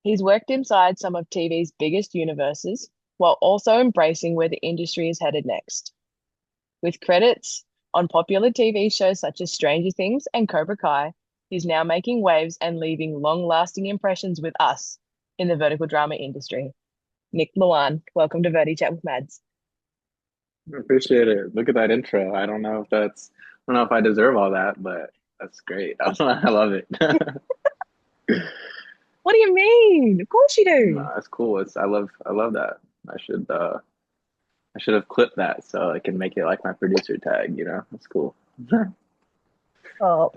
He's worked inside some of TV's biggest universes while also embracing where the industry is headed next. With credits on popular TV shows such as Stranger Things and Cobra Kai, he's now making waves and leaving long lasting impressions with us in the vertical drama industry. Nick Lewan, welcome to Verdi Chat with Mads. I appreciate it. Look at that intro. I don't know if I deserve all that, but that's great. I love it. What do you mean? Of course you do. No, that's cool. I love that. I should, uh, I should have clipped that so I can make it like my producer tag, you know? That's cool. Oh,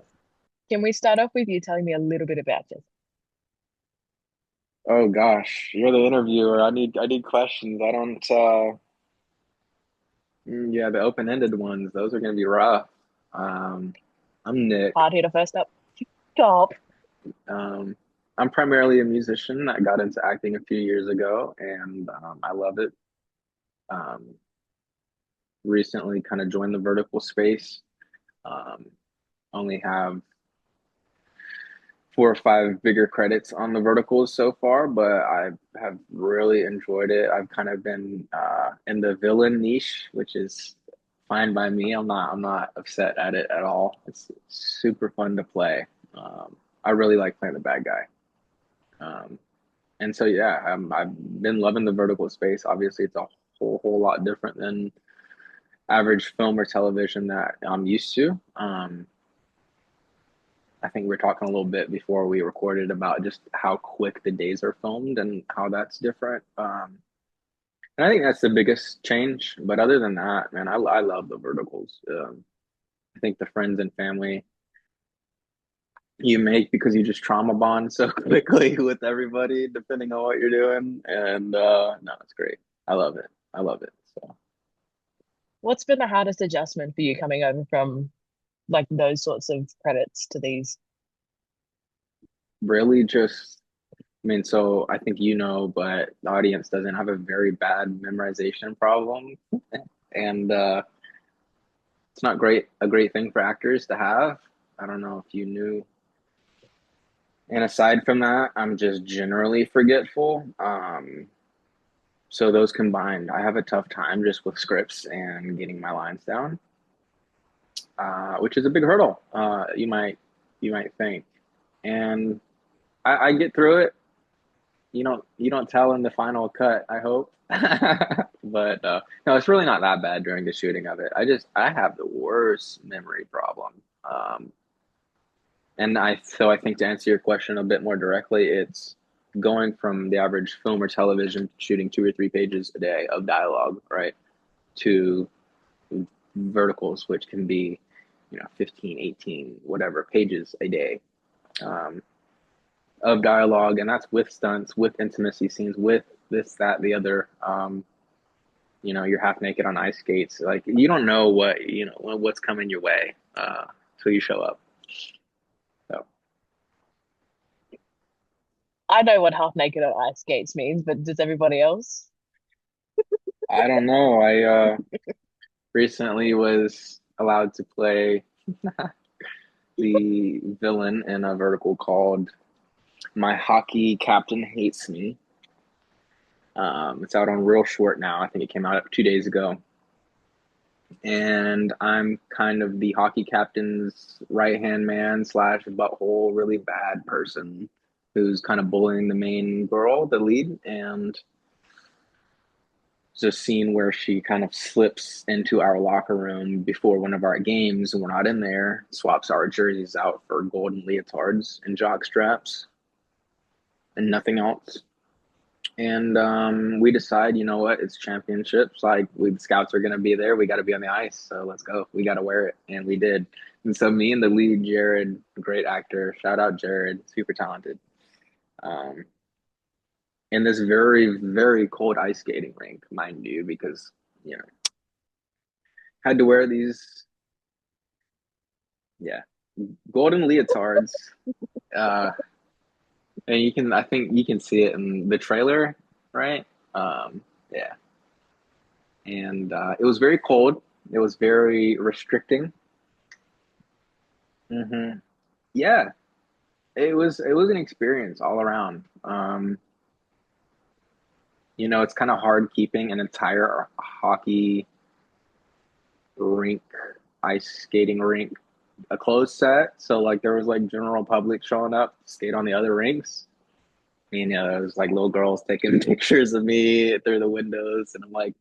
can we start off with you telling me a little bit about you? Oh gosh, you're the interviewer. I need questions. I don't, yeah, the open-ended ones, those are gonna be rough. Um, I'm Nick. Hard hitter first up. Top. Um, I'm primarily a musician. I got into acting a few years ago and I love it. Um, Recently kind of joined the vertical space. Um, Only have 4 or 5 bigger credits on the verticals so far, but I have really enjoyed it. I've kind of been in the villain niche, which is fine by me. I'm not upset at it at all. It's super fun to play. I really like playing the bad guy. Um, and so yeah, I've been loving the vertical space. Obviously, it's a whole lot different than average film or television that I'm used to. I think we were talking a little bit before we recorded about just how quick the days are filmed and how that's different. And I think that's the biggest change. But other than that, man, I love the verticals. I think the friends and family you make because you just trauma bond so quickly with everybody, depending on what you're doing. And no, it's great. I love it. I love it. So What's been the hardest adjustment for you coming over from like those sorts of credits to these? really just I mean, so I think you know, but the audience doesn't have a very bad memorization problem. And it's not a great thing for actors to have. I don't know if you knew. And aside from that, I'm just generally forgetful. So those combined, I have a tough time just with scripts and getting my lines down, which is a big hurdle. You might think, and I get through it. You don't tell in the final cut, I hope. But no, it's really not that bad during the shooting of it. I have the worst memory problem. And I think to answer your question a bit more directly, it's going from the average film or television shooting 2 or 3 pages a day of dialogue, right, to verticals, which can be, 15, 18, whatever pages a day. Um, of dialogue, and that's with stunts, with intimacy scenes, with this, that, the other. You're half naked on ice skates. Like you don't know what's coming your way till you show up. So I know what half naked on ice skates means, but does everybody else? I don't know. I recently was allowed to play the villain in a vertical called "My Hockey Captain Hates Me." It's out on real short now. I think it came out 2 days ago. And I'm kind of the hockey captain's right hand man slash butthole, really bad person who's kind of bullying the main girl, the lead. And there's a scene where she kind of slips into our locker room before one of our games, and we're not in there, swaps our jerseys out for golden leotards and jock straps and nothing else. And we decide, you know what, it's championships. Like the scouts are gonna be there. We got to be on the ice, so let's go. We got to wear it, and we did. And so me and the lead, Jared, great actor, shout out Jared, super talented. Um, in this very cold ice skating rink, mind you, because you know had to wear these, yeah, golden leotards. Uh, and I think you can see it in the trailer, right? Yeah, and it was very cold. It was very restricting. Yeah, it was an experience all around. It's kind of hard keeping an entire hockey rink, ice skating rink, a closed set. So like there was like general public showing up to skate on the other rinks. There was like little girls taking pictures of me through the windows, and I'm like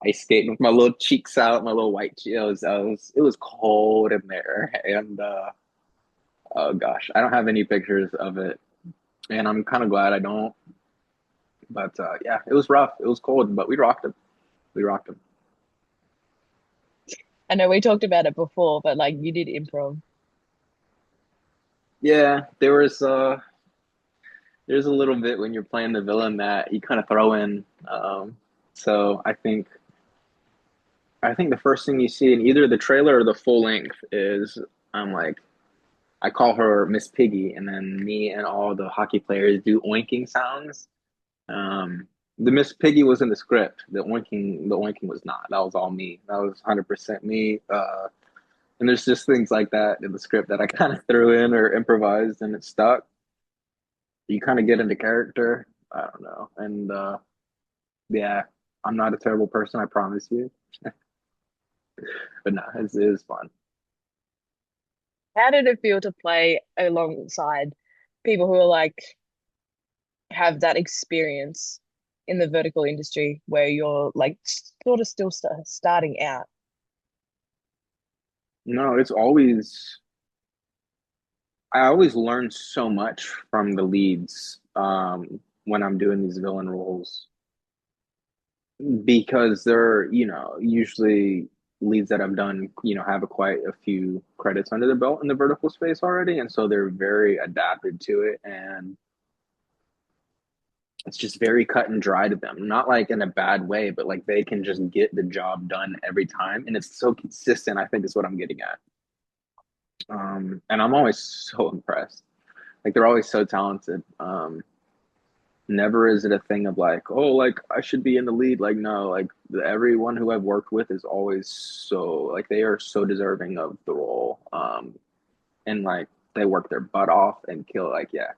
ice skating with my little cheeks out, my little white cheeks. It was cold in there, and oh gosh, I don't have any pictures of it, and I'm kind of glad I don't. But yeah, it was rough. It was cold, but we rocked them. We rocked them. I know we talked about it before, but like you did improv. Yeah, there's a little bit when you're playing the villain that you kind of throw in. So I think the first thing you see in either the trailer or the full length is I'm like I call her Miss Piggy, and then me and all the hockey players do oinking sounds. The Miss Piggy was in the script. The oinking was not. That was all me. That was 100% me. And there's just things like that in the script that I kind of threw in or improvised, and it stuck. You kind of get into character. I don't know. And yeah, I'm not a terrible person, I promise you. But no, it was fun. How did it feel to play alongside people who are like have that experience in the vertical industry where you're like sort of still starting out? No, I always learn so much from the leads when I'm doing these villain roles because they're, usually leads that I've done, have quite a few credits under the belt in the vertical space already. And so they're very adapted to it. And it's just very cut and dry to them. Not like in a bad way, but like they can just get the job done every time. And it's so consistent, I think is what I'm getting at. And I'm always so impressed. Like they're always so talented. Never is it a thing of like, oh, like I should be in the lead. Like, no, like everyone who I've worked with is always so like they are so deserving of the role. And like they work their butt off and kill. Like, yeah.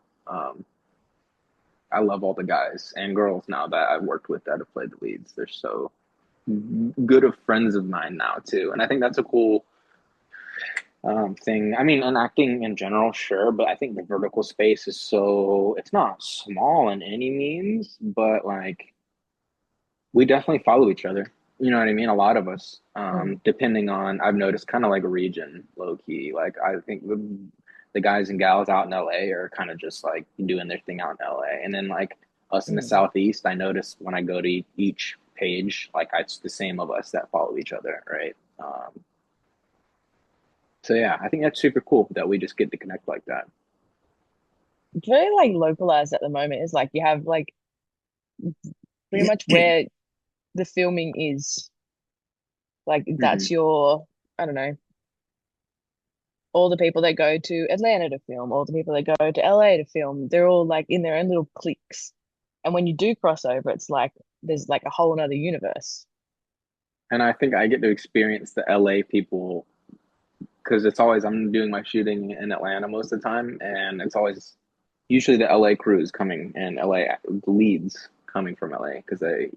I love all the guys and girls now that I've worked with that have played the leads. They're so good of friends of mine now too, and I think that's a cool thing. I mean, in acting in general, sure, but I think the vertical space is so it's not small in any means, but like we definitely follow each other. You know what I mean? A lot of us, Mm. depending on I've noticed kind of like region, low key. Like I think the guys and gals out in LA are kind of just like doing their thing out in LA, and then like us in the Mm. Southeast, I notice when I go to each page, like it's the same of us that follow each other, right? So yeah, I think that's super cool that we just get to connect like that. It's very like localized at the moment. It's like you have like pretty much where the filming is. Like Hmm. that's your, I don't know, all the people that go to Atlanta to film, all the people that go to LA to film, they're all like in their own little cliques. And when you do crossover, it's like there's like a whole another universe. And I think I get to experience the LA people because it's always I'm doing my shooting in Atlanta most of the time, and it's always usually the LA crews coming and LA leads coming from LA because they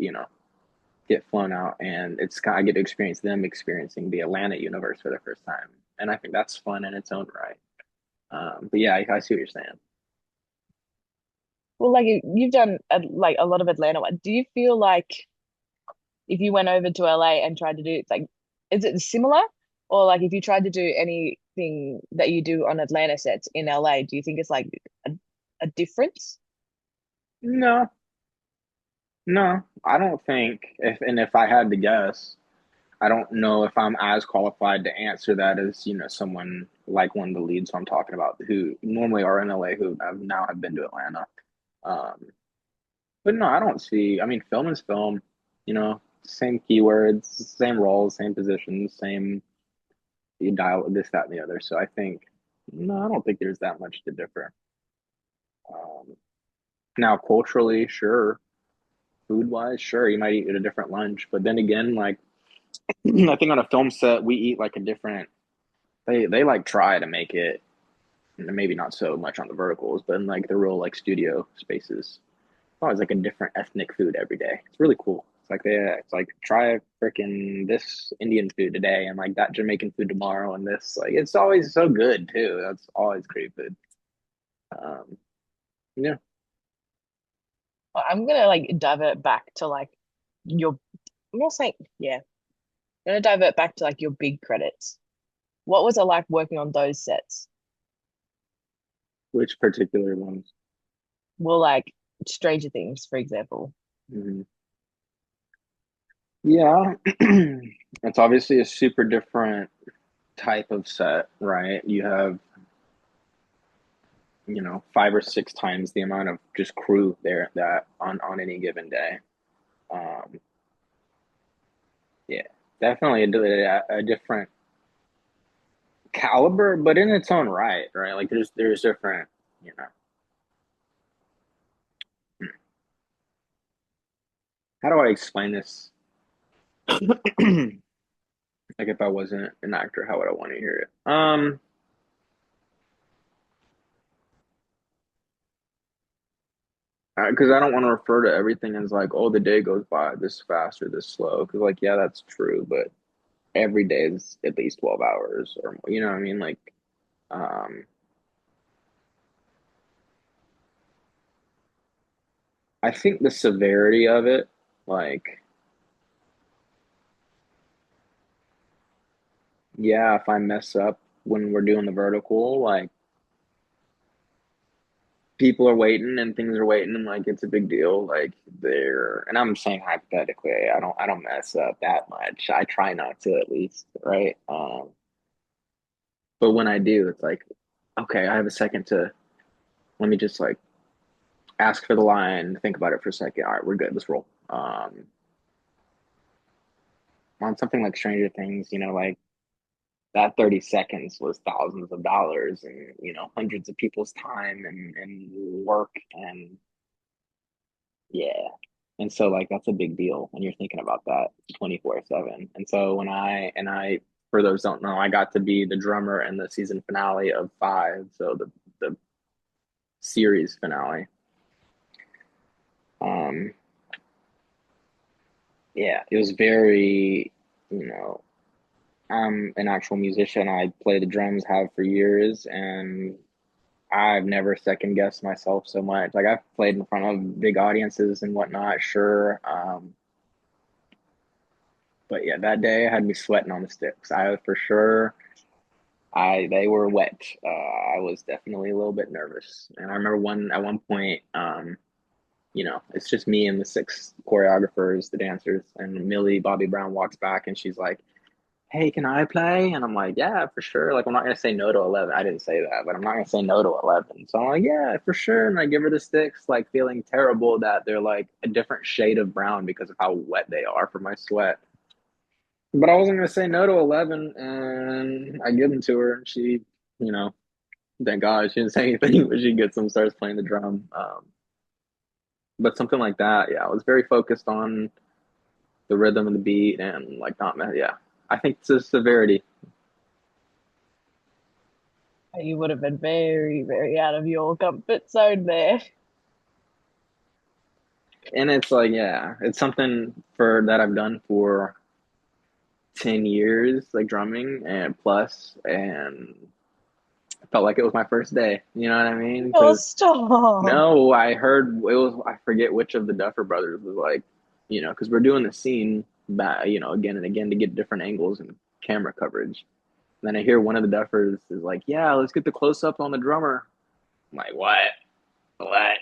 get flown out, and I get to experience them experiencing the Atlanta universe for the first time, and I think that's fun in its own right. But yeah, I see what you're saying. Well, like you've done like a lot of Atlanta. Do you feel like if you went over to LA and tried to do like, is it similar? Or like if you tried to do anything that you do on Atlanta sets in LA, do you think it's like a, a difference? No, no, I don't think if I had to guess, I don't know if I'm as qualified to answer that as someone like one of the leads I'm talking about who normally are in LA who have been to Atlanta. Um, but no, I don't see. I mean, film is film. Same keywords, same roles, same positions, same you dial this, that, and the other. So I think no, I don't think there's that much to differ. Um, Now, culturally, sure. Food wise, sure, you might eat at a different lunch, but then again, like I think on a film set, we eat like a different. They like try to make it. maybe not so much on the verticals, but in like the real like studio spaces. Always like a different ethnic food every day. It's really cool. It's like try freaking this Indian food today and like that Jamaican food tomorrow and this like it's always so good too. That's always great food. Um, yeah. I'm gonna like divert back to like your I'm not saying yeah. I'm gonna divert back to like your big credits. What was it like working on those sets? Which particular ones? Well, like Stranger Things, for example. Mhm. Yeah, it's obviously a super different type of set, right? You have, five or six times the amount of just crew there that on any given day. Um, yeah, definitely a different caliber, but in its own right, right? Like there's different, you know. Hmm. How do I explain this? Like if I wasn't an actor, how would I want to hear it? Because I don't want to refer to everything as like, oh, the day goes by this fast or this slow. Because like, yeah, that's true, but every day is at least 12 hours or more. You know what I mean? Like, um, I think the severity of it, like, yeah, if I mess up when we're doing the vertical, like people are waiting and things are waiting and like it's a big deal. Like they're and I'm saying hypothetically, I don't mess up that much. I try not to at least, right? But when I do, it's like, okay, I have a second to let me just like ask for the line, think about it for a second. All right, we're good. Let's roll. On something like Stranger Things, like that 30 seconds was thousands of dollars and hundreds of people's time and work and yeah. And so like that's a big deal when you're thinking about that 24/7. And so when I for those who don't know, I got to be the drummer in the season finale of Five, so the series finale. Um yeah, it was very, you know, I'm an actual musician. I play the drums, have for years, and I've never second guessed myself so much. Like I've played in front of big audiences and whatnot, sure. But yeah, that day had me sweating on the sticks. I for sure, I they were wet. I was definitely a little bit nervous, and I remember one at one point, it's just me and the six choreographers, the dancers, and Millie Bobby Brown walks back, and she's like, hey, can I play? And I'm like, yeah, for sure. Like, I'm not gonna say no to 11. I didn't say that, but I'm not gonna say no to 11. So I'm like, yeah, for sure. And I give her the sticks, like feeling terrible that they're like a different shade of brown because of how wet they are from my sweat. But I wasn't gonna say no to 11, and I give them to her, and she, you know, thank God she didn't say anything, but she gets them, starts playing the drum. But something like that, yeah, I was very focused on the rhythm and the beat, and like not, yeah. I think it's the severity. You would have been very, very out of your comfort zone there. And it's like, yeah, it's something for that I've done for 10 years, like drumming and plus, and I felt like it was my first day. You know what I mean? Oh, Because stop. no, I heard it was, I forget which of the Duffer brothers was like, because we're doing the scene back, again and again to get different angles and camera coverage. And then I hear one of the Duffers is like, yeah, let's get the close up on the drummer. I'm like, what? What?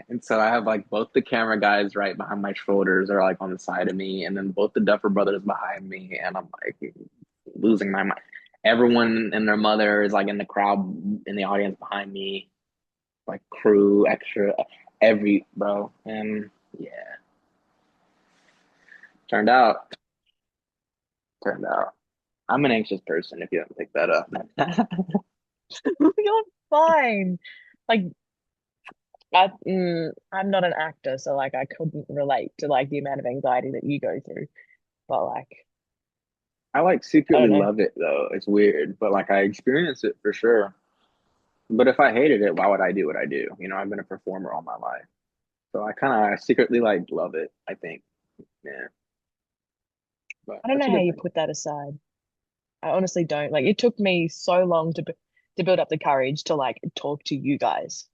And so I have like both the camera guys right behind my shoulders are like on the side of me, and then both the Duffer brothers behind me, and I'm like losing my mind. Everyone and their mother is like in the crowd in the audience behind me, like crew, extra, every bro. And yeah, turned out, turned out. I'm an anxious person if you haven't picked that up. You're fine. Like I'm not an actor, so like I couldn't relate to like the amount of anxiety that you go through. But like, I like I secretly don't know. love it though. It's weird, but like I experience it for sure. But if I hated it, why would I do what I do? I've been a performer all my life. So I kind of secretly like love it, I think. Yeah, but I don't that's know a how good you thing. put that aside. I honestly don't. Like it took me so long to build up the courage to like talk to you guys.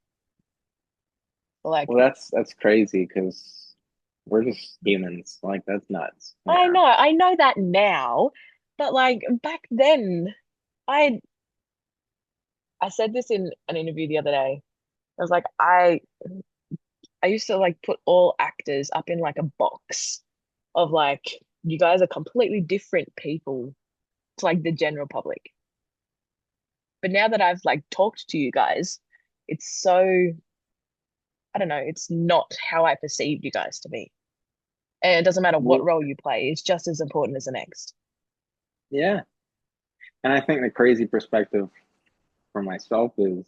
Like Well, that's crazy because we're just humans. Like that's nuts. Yeah. I know that now, but like back then, I I said this in an interview the other day. I was like, I used to like put all actors up in like a box of like you guys are completely different people to like the general public. But now that I've like talked to you guys, it's so I don't know, it's not how I perceived you guys to be. And it doesn't matter what Well, role you play, it's just as important as the next. yeah. And I think the crazy perspective for myself is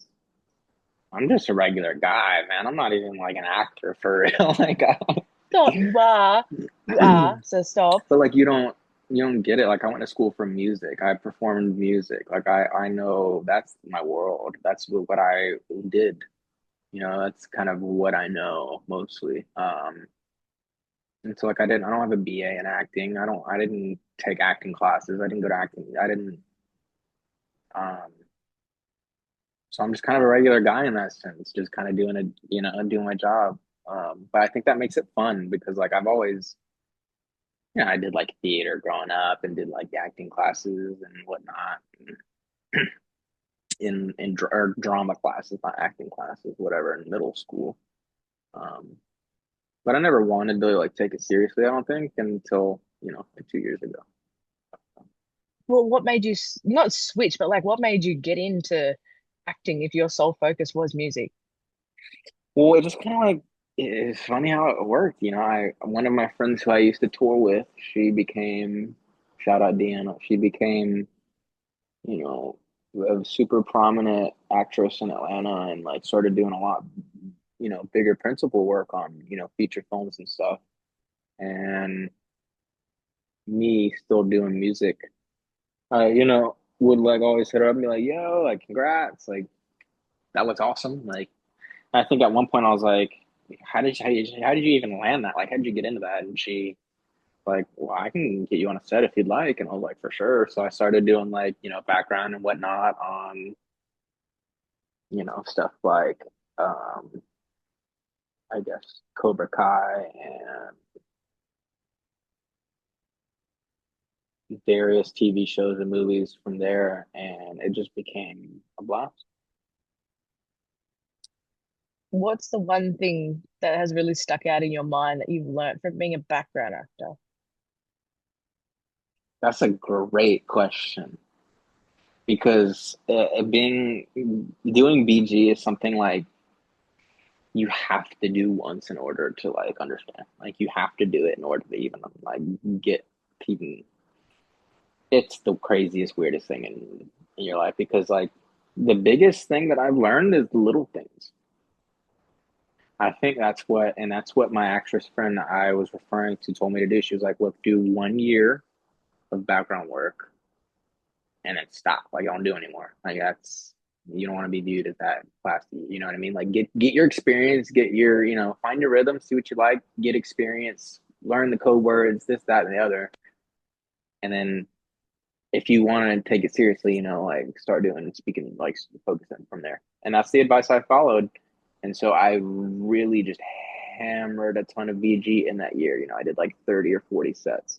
I'm just a regular guy, man. I'm not even like an actor for real. Like, Stop, you are, so stop. but like you don't get it. Like I went to school for music. I performed music. Like I know that's my world. That's what I did. That's kind of what I know mostly. And so like I don't have a BA in acting. I didn't take acting classes. I didn't go to acting. I didn't um so I'm just kind of a regular guy in that sense, just kind of doing my job. But I think that makes it fun because like I've always, I did like theater growing up and did like acting classes and whatnot or drama classes, not acting classes, whatever, in middle school. Um, but I never wanted to like take it seriously, I don't think, until, like 2 years ago. Well, what made you not switch, but like what made you get into acting if your sole focus was music? Well, it just kind of like it's funny how it worked. I one of my friends who I used to tour with, she became shout out Deanna. She became, you know, a super prominent actress in Atlanta and like started doing a lot, bigger principal work on, feature films and stuff. And me still doing music, would like always hit her up and be like, yo, like congrats, like that was awesome. Like I think at one point I was like, how did you even land that? Like, how did you get into that? And she like, well, I can get you on a set if you'd like. And I was like, for sure. So I started doing like, background and whatnot on, stuff like, um, I guess Cobra Kai and various TV shows and movies from there. And it just became a blast. What's the one thing that has really stuck out in your mind that you've learned from being a background actor? That's a great question because doing BG is something like you have to do once in order to like understand. Like you have to do it in order to even like get people. It's the craziest, weirdest thing in your life because like the biggest thing that I've learned is the little things. I think that's what my actress friend I was referring to told me to do. She was like, look, do 1 year of background work and then stop. Like, don't do anymore. Like, you don't want to be viewed as that classy. You know what I mean? Like, get your experience, get your, find your rhythm, see what you like, get experience, learn the code words, this, that, and the other. And then if you want to take it seriously, like start doing speaking, like focusing from there. And that's the advice I followed. And so I really just hammered a ton of VG in that year. I did like 30 or 40 sets.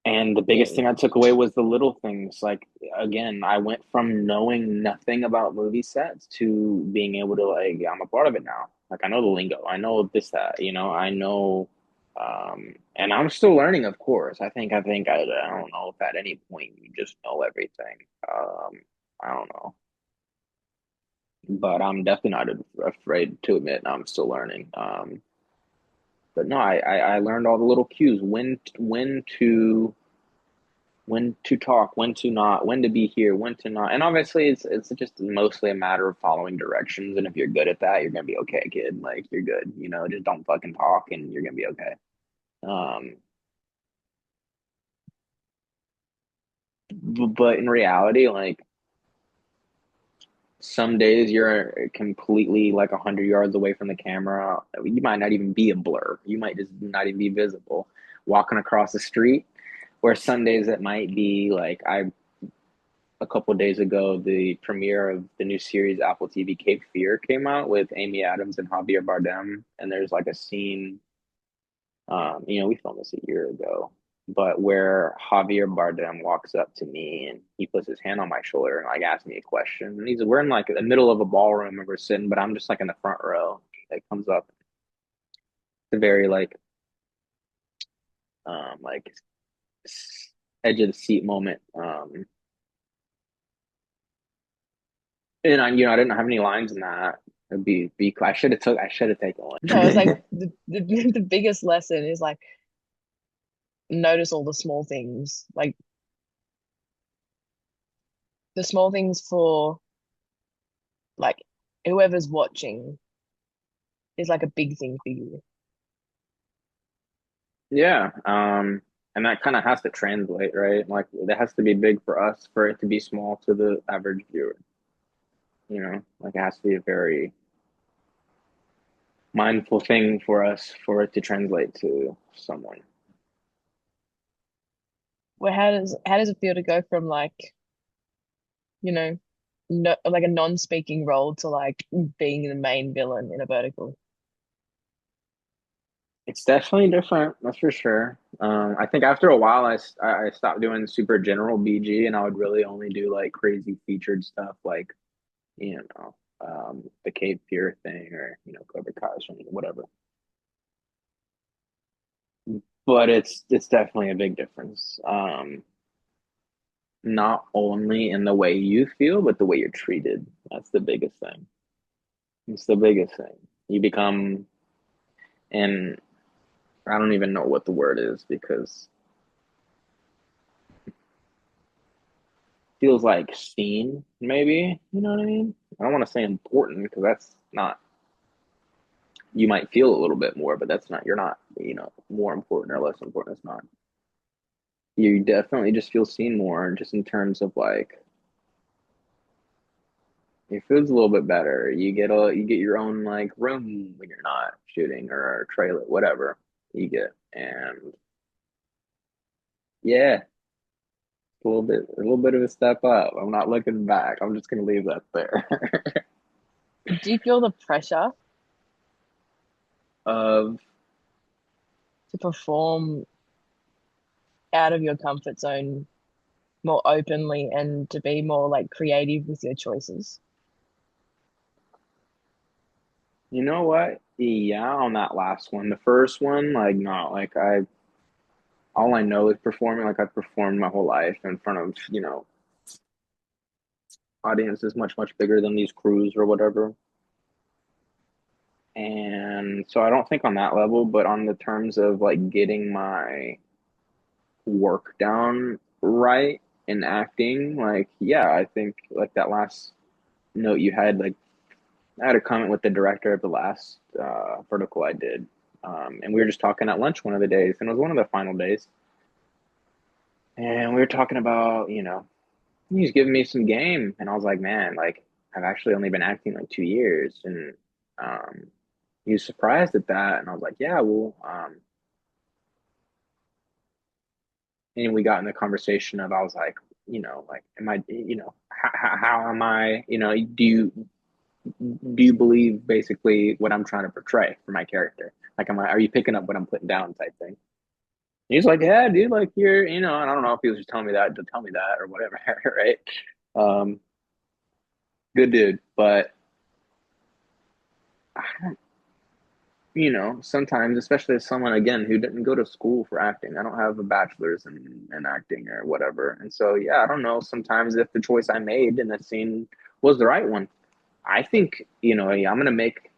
And the biggest thing Yeah. I took away was the little things. Like again, I went from knowing nothing about movie sets to being able to like I'm a part of it now. Like I know the lingo. I know this that, I know and I'm still learning, of course. I don't know if at any point you just know everything. I don't know. But I'm definitely not afraid to admit I'm still learning. But no, I learned all the little cues, when to talk, when to not, when to be here, when to not. And obviously it's just mostly a matter of following directions. And if you're good at that, you're gonna be okay, kid. Like you're good. Just don't fucking talk and you're gonna be okay. Um, but in reality, like Some days you're completely like 100 yards away from the camera. You might not even be a blur. You might just not even be visible walking across the street. Where some days it might be like I a couple of days ago, the premiere of the new series Apple TV Cape Fear came out with Amy Adams and Javier Bardem, and there's like a scene. We filmed this a year ago, but where Javier Bardem walks up to me and he puts his hand on my shoulder and like asks me a question. And we're in like the middle of a ballroom and we're sitting, but I'm just like in the front row. It comes up. It's a very like edge of the seat moment. And I didn't have any lines in that. It'd be I should have taken one. No, it's like the biggest lesson is like notice all the small things, like the small things for like whoever's watching is like a big thing for you. Yeah. And that kind of has to translate, right? Like that has to be big for us for it to be small to the average viewer. Like it has to be a very mindful thing for us for it to translate to someone. Where how does it feel to go from like, you know, no, like a non-speaking role to like being the main villain in a vertical? It's definitely different, that's for sure. I think after a while, I stopped doing super general BG, and I would really only do like crazy featured stuff, like the Cape Fear thing, or Cobra Kai or something, whatever. But it's definitely a big difference. Not only in the way you feel, but the way you're treated. That's the biggest thing. It's the biggest thing. You become, and I don't even know what the word is because it feels like seen, maybe. You know what I mean? I don't want to say important because that's not, you might feel a little bit more, but that's not, you're not, more important or less important. It's not. You definitely just feel seen more, just in terms of like, it feels a little bit better. You get your own like room when you're not shooting or a trailer, whatever you get. And yeah, a little bit of a step up. I'm not looking back. I'm just gonna leave that there. Do you feel the pressure Of to perform out of your comfort zone more openly and to be more like creative with your choices? you know what? Yeah, on that last one. The first one, like not like all I know is performing. Like I've performed my whole life in front of, audiences much bigger than these crews or whatever. And so I don't think on that level, but on the terms of like getting my work down right in acting, like yeah, I think like that last note you had, like I had a comment with the director of the last vertical I did. And we were just talking at lunch one of the days, and it was one of the final days. And we were talking about, he's giving me some game. And I was like, man, like, I've actually only been acting like 2 years. And um, he was surprised at that. And I was like, yeah, well, and we got in the conversation of, I was like, like, am I, how am I, do you believe basically what I'm trying to portray for my character? Like, are you picking up what I'm putting down type thing? He's like, yeah, dude, like you're, and I don't know if he was just telling me that to tell me that or whatever, right? Um, Good dude, but sometimes, especially as someone again who didn't go to school for acting, I don't have a bachelor's in acting or whatever, and so yeah, I don't know. Sometimes if the choice I made in that scene was the right one, I think yeah, I'm gonna make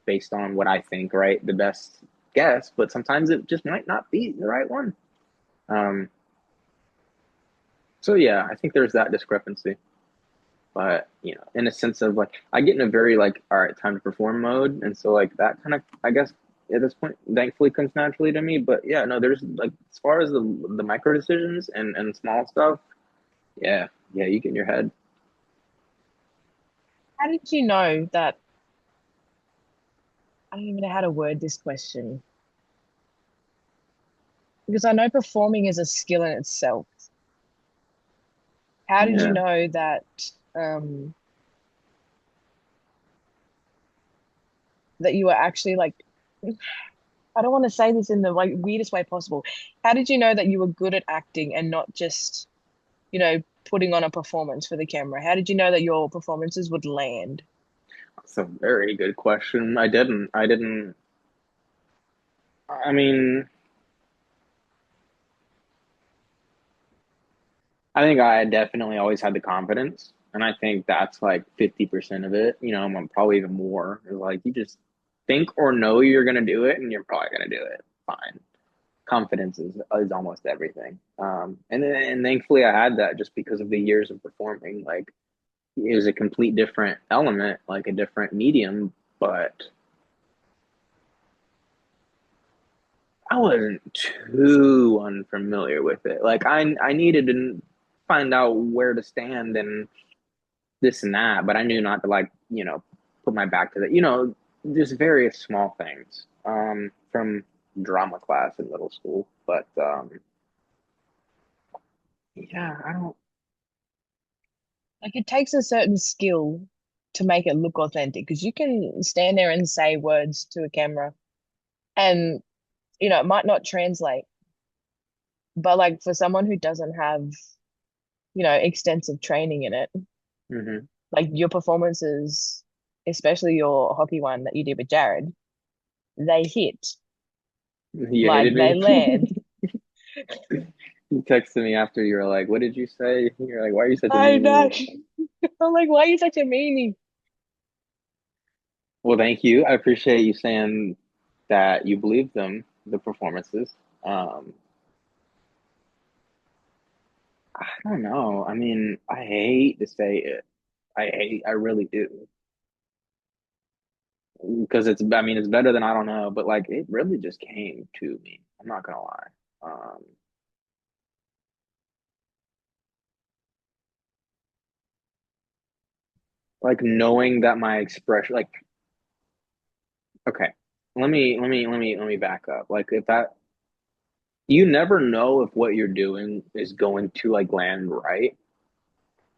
based on what I think, right, the best guess, but sometimes it just might not be the right one. Um, so yeah, I think there's that discrepancy. But in a sense of like I get in a very like all right, time to perform mode, and so like that kind of I guess at this point thankfully comes naturally to me. But yeah, no, there's like as far as the micro decisions and small stuff, yeah, you get in your head. How did you know that? I don't even know how to word this question because I know performing is a skill in itself. How did you Yeah. know that um that you were actually like I don't want to say this in the like weirdest way possible. How did you know that you were good at acting and not just, putting on a performance for the camera? How did you know that your performances would land? That's a very good question. I didn't, I mean, I think I definitely always had the confidence. And I think that's like 50% of it. Probably even more. Is like you just think or know you're going to do it and you're probably going to do it. Fine. Confidence is almost everything. And thankfully I had that just because of the years of performing. Like it was a complete different element, like a different medium, but I wasn't too unfamiliar with it. Like I needed to find out where to stand and this and that, but I knew not to like, put my back to that. Just various small things. From drama class in middle school. But yeah, I don't Like it takes a certain skill to make it look authentic because you can stand there and say words to a camera and it might not translate, but like for someone who doesn't have, extensive training in it, hmm like your performances, especially your hockey one that you did with Jared, they hit, You like hated they me. land. You texted me after you were like, "What did you say?" You're like, "Why are you such a I know. meanie?" I'm like, why are you such a meanie? Well, thank you. I appreciate you saying that you believed them, the performances. Um, I don't know. I mean, I hate to say it. I really do. Because I mean, it's better than I don't know, but like, it really just came to me. I'm not gonna lie. Like knowing that my expression, like, okay, let me back up. Like, if that, you never know if what you're doing is going to like land right,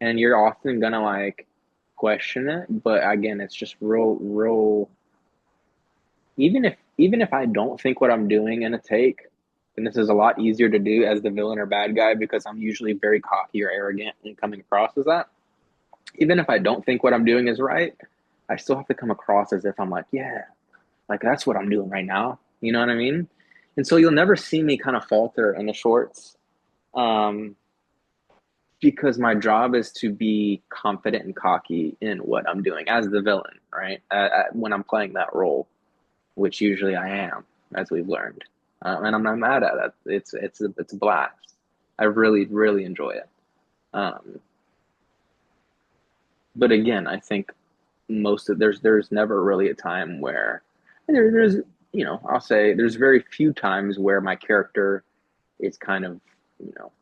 and you're often gonna like question it. But again, it's just real. Even if I don't think what I'm doing in a take, and this is a lot easier to do as the villain or bad guy because I'm usually very cocky or arrogant and coming across as that. Even if I don't think what I'm doing is right, I still have to come across as if I'm like, yeah, like that's what I'm doing right now. You know what I mean? And so you'll never see me kind of falter in the shorts. Um, because my job is to be confident and cocky in what I'm doing as the villain, right? When I'm playing that role, which usually I am, as we've learned, and I'm not mad at it. It's a blast. I really enjoy it. Um, but again, I think there's never really a time where there's I'll say there's very few times where my character is kind of you know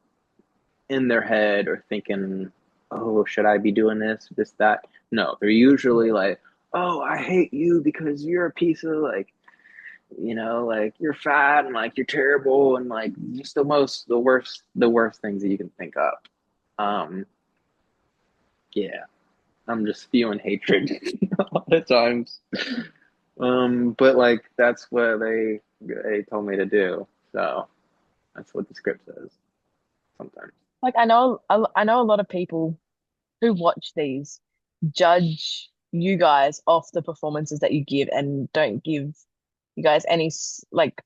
in their head or thinking, oh, should I be doing this, that? No, they're usually like, oh, I hate you because you're a piece of like, like you're fat and like you're terrible and like just the worst things that you can think of. Um, yeah, I'm just spewing hatred a lot of times. But like that's what they told me to do, so that's what the script says sometimes. Like I know a lot of people who watch these judge you guys off the performances that you give and don't give you guys like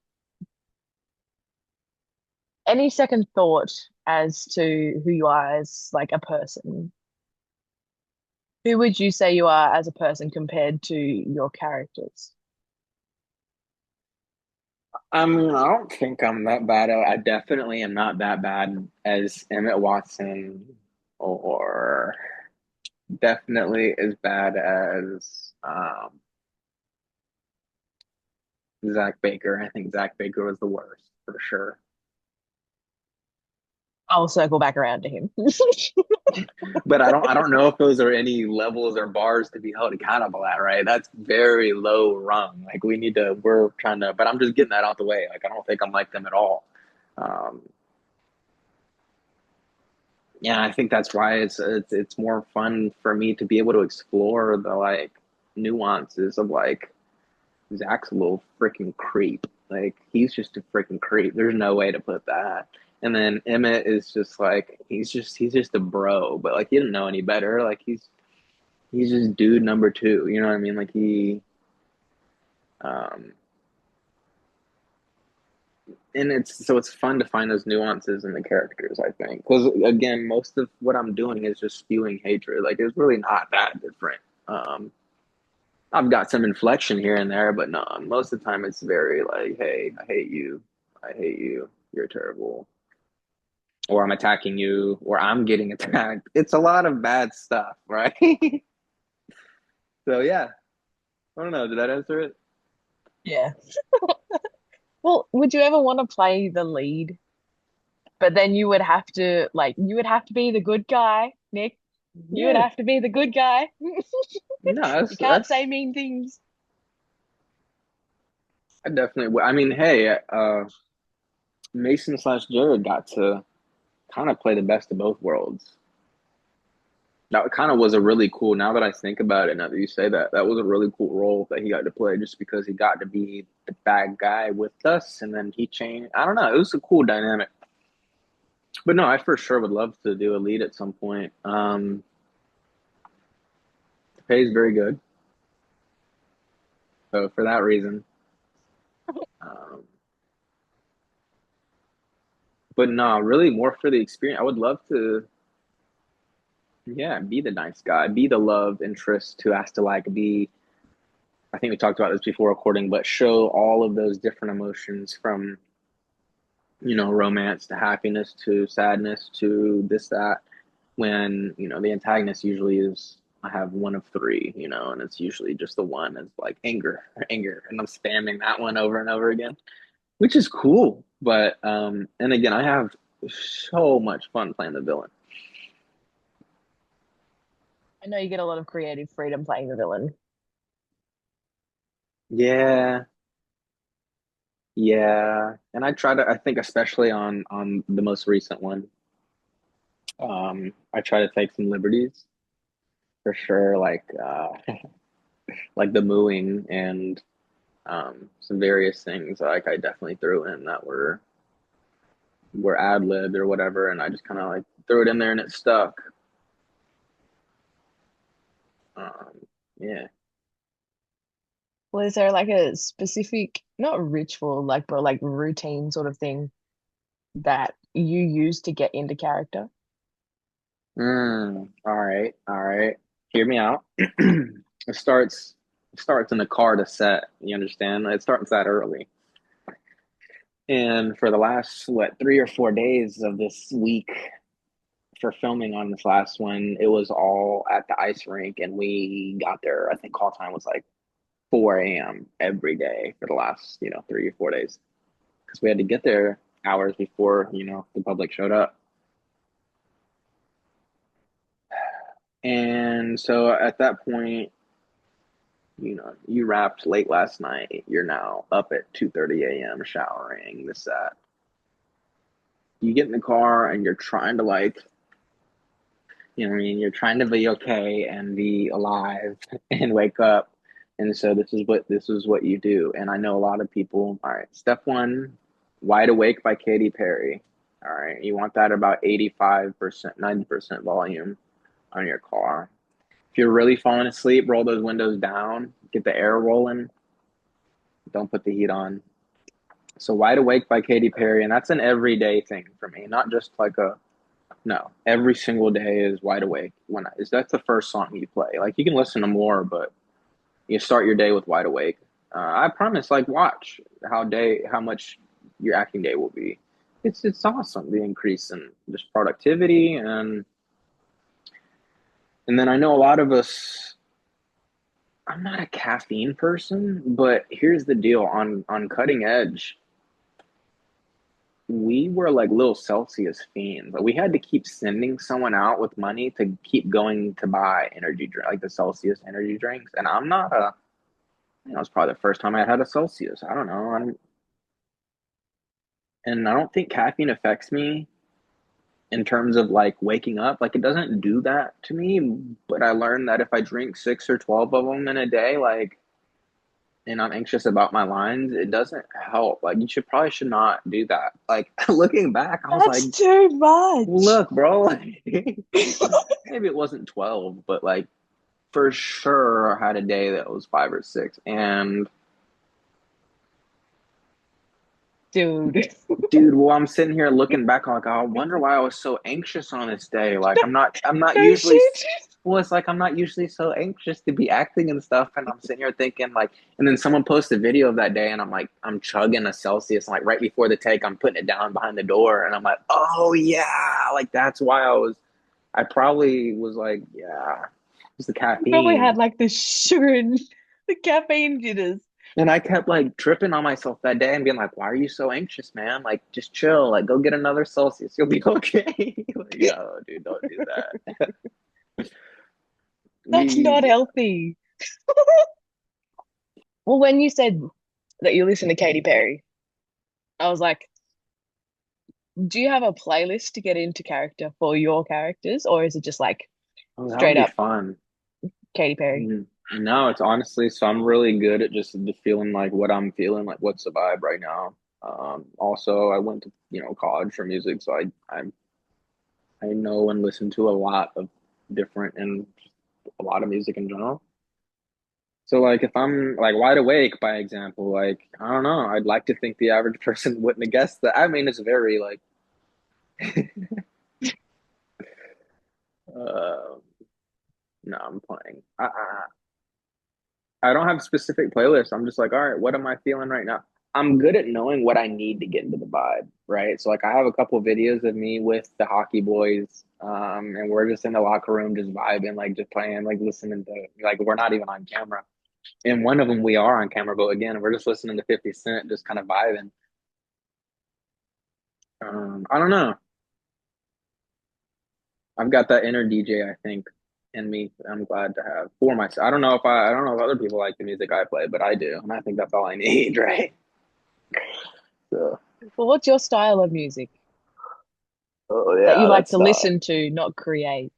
any second thought as to who you are as like a person. Who would you say you are as a person compared to your characters? I mean, I don't think I'm that bad. I definitely am not that bad as Emmett Watson, or definitely as bad as Zach Baker. I think Zach Baker was the worst for sure. I'll circle back around to him. But I don't know if those are any levels or bars to be held accountable at, right? That's very low rung. Like we're trying to, but I'm just getting that out the way. Like I don't think I'm like them at all. Um, yeah, I think that's why it's more fun for me to be able to explore the like nuances of like Zach's a little freaking creep. Like he's just a freaking creep. There's no way to put that. And then Emmett is just like he's just a bro, but like he didn't know any better. Like he's just dude number two. You know what I mean? Like um, and it's fun to find those nuances in the characters. I think because again, most of what I'm doing is just spewing hatred. Like it's really not that different. Um, I've got some inflection here and there, but no, most of the time it's very like, hey, I hate you. I hate you. You're terrible. Or I'm attacking you, or I'm getting attacked. It's a lot of bad stuff, right? So yeah, I don't know. Did that answer it? Yeah. Well, would you ever want to play the lead? But then you would have to be the good guy, Nick. You would Yeah. have to be the good guy. No, You can't say that's mean things. I definitely would. I mean, hey, Mason slash Jared got to kind of play the best of both worlds. That kind of was a really cool. Now that I think about it, now that you say that, that was a really cool role that he got to play, just because he got to be the bad guy with us, and then he changed. I don't know. It was a cool dynamic. But no, I for sure would love to do a lead at some point. The pay is very good, so for that reason. Um, but no, really more for the experience. I would love to, yeah, be the nice guy, be the love interest who has to like be. I think we talked about this before recording, but show all of those different emotions from romance to happiness to sadness to this that. When the antagonist usually is I have one of three, and it's usually just the one is like anger or anger, and I'm spamming that one over and over again, which is cool. But and again, I have so much fun playing the villain. I know you get a lot of creative freedom playing the villain. Yeah, yeah, and I try to. I think especially on the most recent one, I try to take some liberties for sure, like the mooing and some various things like I definitely threw in that were ad libbed or whatever, and I just kind of like threw it in there and it stuck. Yeah. Well, is there like a specific, not ritual, like, but like routine sort of thing that you use to get into character? All right. All right. Hear me out. It starts in the car to set. You understand? It starts that early. And for the last, what, 3 or 4 days of this week for filming on this last one, it was all at the ice rink, and we got there. I think call time was like 4 a.m. every day for the last, 3 or 4 days, because we had to get there hours before, the public showed up. And so at that point, you wrapped late last night. You're now up at 2:30 a.m. showering, this, that. You get in the car and you're trying to like, what I mean? You're trying to be okay and be alive and wake up. And so this is what you do. And I know a lot of people, all right, step one, Wide Awake by Katy Perry. All right. You want that about 85%, 90% volume on your car. If you're really falling asleep, roll those windows down, get the air rolling, don't put the heat on. So Wide Awake by Katy Perry, and that's an everyday thing for me, not just like a no. Every single day is Wide Awake. That's the first song you play. Like you can listen to more, but you start your day with Wide Awake. I promise, like watch how much your acting day will be. It's awesome, the increase in just productivity, and then I know a lot of us. I'm not a caffeine person, but here's the deal on Cutting Edge. we were like little Celsius fiends. Like we had to keep sending someone out with money to keep going to buy energy drink, like the Celsius energy drinks. And I'm not a, you know, it's probably the first time I had a Celsius. I don't know. And I don't think caffeine affects me in terms of like waking up. Like it doesn't do that to me. But I learned that if I drink 6 or 12 of them in a day, like, and I'm anxious about my lines, it doesn't help. Like you should probably should not do that. Like looking back, I was like, That's too much. look, bro, like, maybe it wasn't 12, but like for sure I had a day that was 5 or 6. And Dude. dude, well, I'm sitting here looking back, like, I wonder why I was so anxious on this day. Like, I'm not No usually, shit. well, it's like I'm not usually so anxious to be acting and stuff. And I'm sitting here thinking, like, and then someone posts a video of that day, and I'm like, I'm chugging a Celsius, and like right before the take, I'm putting it down behind the door, and I'm like, oh yeah, like that's why I probably was like, yeah, it's the You probably had caffeine. like the sugar and the caffeine jitters. And I kept like tripping on myself that day and being like, why are you so anxious, man? Like, just chill. Like, go get another Celsius. You'll be okay. Like, yo, dude, don't do that. That's not We, healthy. Well, when you said that you listen to Katy Perry, I was like, do you have a playlist to get into character for your characters, or is it just like oh, that would straight be up fun. Katy Perry? Mm. No, it's honestly, so I'm really good at just the feeling like what I'm feeling, like what's the vibe right now. Also, I went to, you know, college for music, so I know and listen to a lot of different and a lot of music in general. So like if I'm like wide awake, by example, like I don't know, I'd like to think the average person wouldn't have guessed that. I mean, it's very like uh no, I'm playing. I don't have specific playlists. I'm just like, all right, what am I feeling right now? I'm good at knowing what I need to get into the vibe, right? So like I have a couple of videos of me with the hockey boys, and we're just in the locker room just vibing, like just playing, like listening to like we're not even on camera. In one of them we are on camera, but again, we're just listening to 50 Cent, just kind of vibing. I don't know. I've got that inner DJ, I think, in me. I'm glad to have for myself. I don't know if other people like the music I play, but I do, and I think that's all I need, right? So, Well, what's your style of music oh that you yeah, like that's to listen to, not create?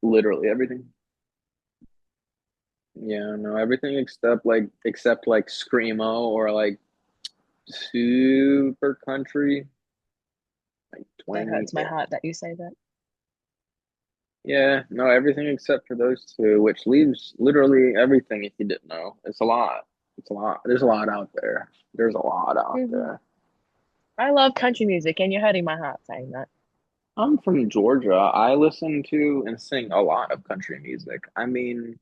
literally everything. Yeah, no, everything except like screamo or like super country, like That 20. hurts my Yeah, heart that you say that. yeah, no, everything except for those two, which leaves literally everything if you didn't know. It's a lot. It's a lot. There's a lot out there. There's a lot out Mhm. there. I love country music, and you're hurting my heart saying that. I'm from Georgia. I listen to and sing a lot of country music. I mean,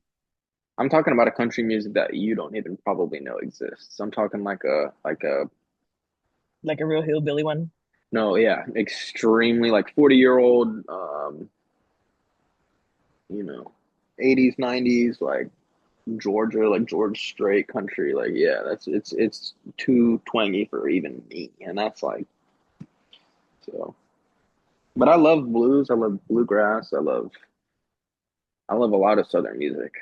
I'm talking about a country music that you don't even probably know exists. I'm talking like a Like a real hillbilly one. no, yeah, extremely like 40-year-old you know, 80s, 90s like Georgia, like George Strait country. Like yeah, it's too twangy for even me. And that's like so but I love blues, I love bluegrass, I love a lot of southern music.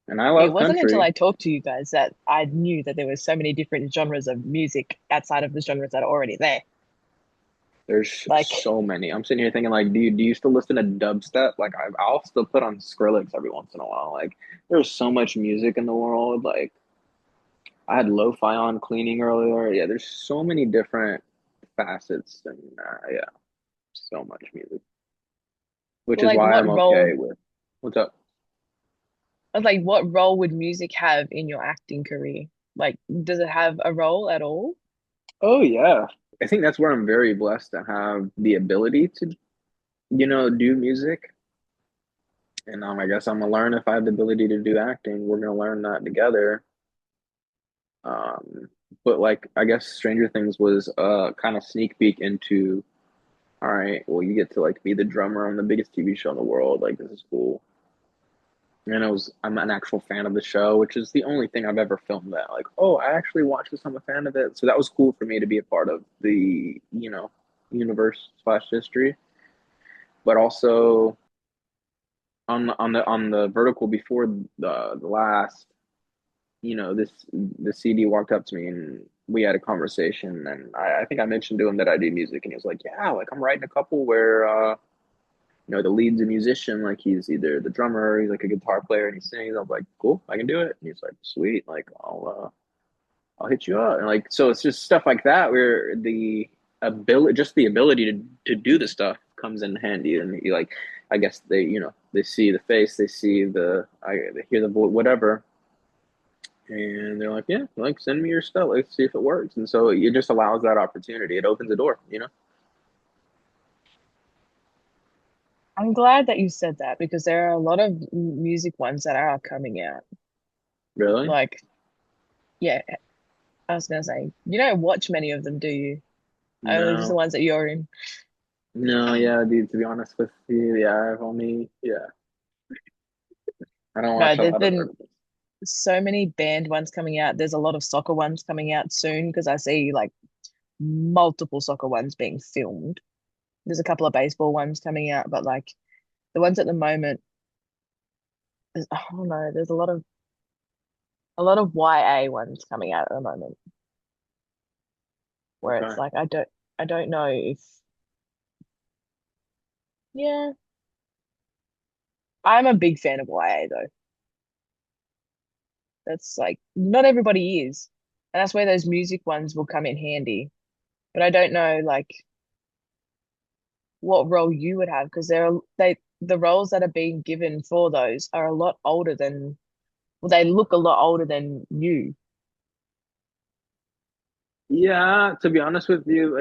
And I It love wasn't until country. I talked to you guys that I knew that there were so many different genres of music outside of the genres that are already there. There's Like, so many. I'm sitting here thinking like, do you still listen to dubstep? Like I'll still put on Skrillex every once in a while. Like there's so much music in the world. Like I had lo-fi on cleaning earlier. Yeah, there's so many different facets and yeah, so much music, which is like why what I'm role, okay with what's up. I was like, what role would music have in your acting career? Like, does it have a role at all? Oh yeah, I think that's where I'm very blessed to have the ability to, you know, do music. And I guess I'm gonna learn if I have the ability to do acting. We're gonna learn that together. Um, but like I guess Stranger Things was a kind of sneak peek into, all right, well you get to like be the drummer on the biggest TV show in the world. Like this is cool. And I'm an actual fan of the show, which is the only thing I've ever filmed that like, oh, I actually watched this, I'm a fan of it. So that was cool for me to be a part of the, universe slash history. But also on the vertical before the last, the CD walked up to me and we had a conversation, and I think I mentioned to him that I do music, and he was like, yeah, like I'm writing a couple where the lead's a musician, like he's either the drummer, or he's like a guitar player, and he sings. I'm like, cool, I can do it. And he's like, sweet, like I'll hit you up. And like, so it's just stuff like that where the ability to do the stuff comes in handy. And you like, I guess they see the face, they hear the voice, whatever, and they're like, yeah, like send me your stuff, let's see if it works. And so it just allows that opportunity. It opens the door. I'm glad that you said that because there are a lot of music ones that are coming out. Really? Like, yeah, I was gonna say, you don't watch many of them, do you? Only just the No, ones that you're in. no, yeah, dude. To be honest with you, yeah, I've only, yeah, I don't No, watch a there's lot of been articles. so many band ones coming out. There's a lot of soccer ones coming out soon because I see like multiple soccer ones being filmed. There's a couple of baseball ones coming out, but like the ones at the moment, I don't know, there's a lot of YA ones coming out at the moment where it's Okay. like I don't know if yeah, I'm a big fan of YA though. That's like not everybody is. And that's where those music ones will come in handy. But I don't know like what role you would have because the roles that are being given for those are a lot older than well, they look a lot older than you. Yeah, to be honest with you,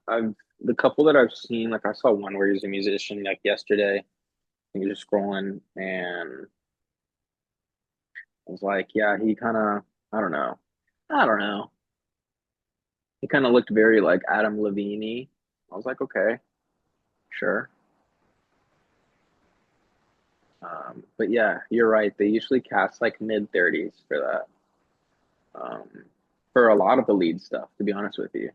I've the couple that I've seen, like I saw one where he's a musician like yesterday. I was just scrolling and I was like, yeah, he kind of, I don't know. I don't know. He kind of looked very like Adam Levine. I was like, okay, sure. But yeah, you're right. They usually cast like mid 30s for that. For a lot of the lead stuff, to be honest with you,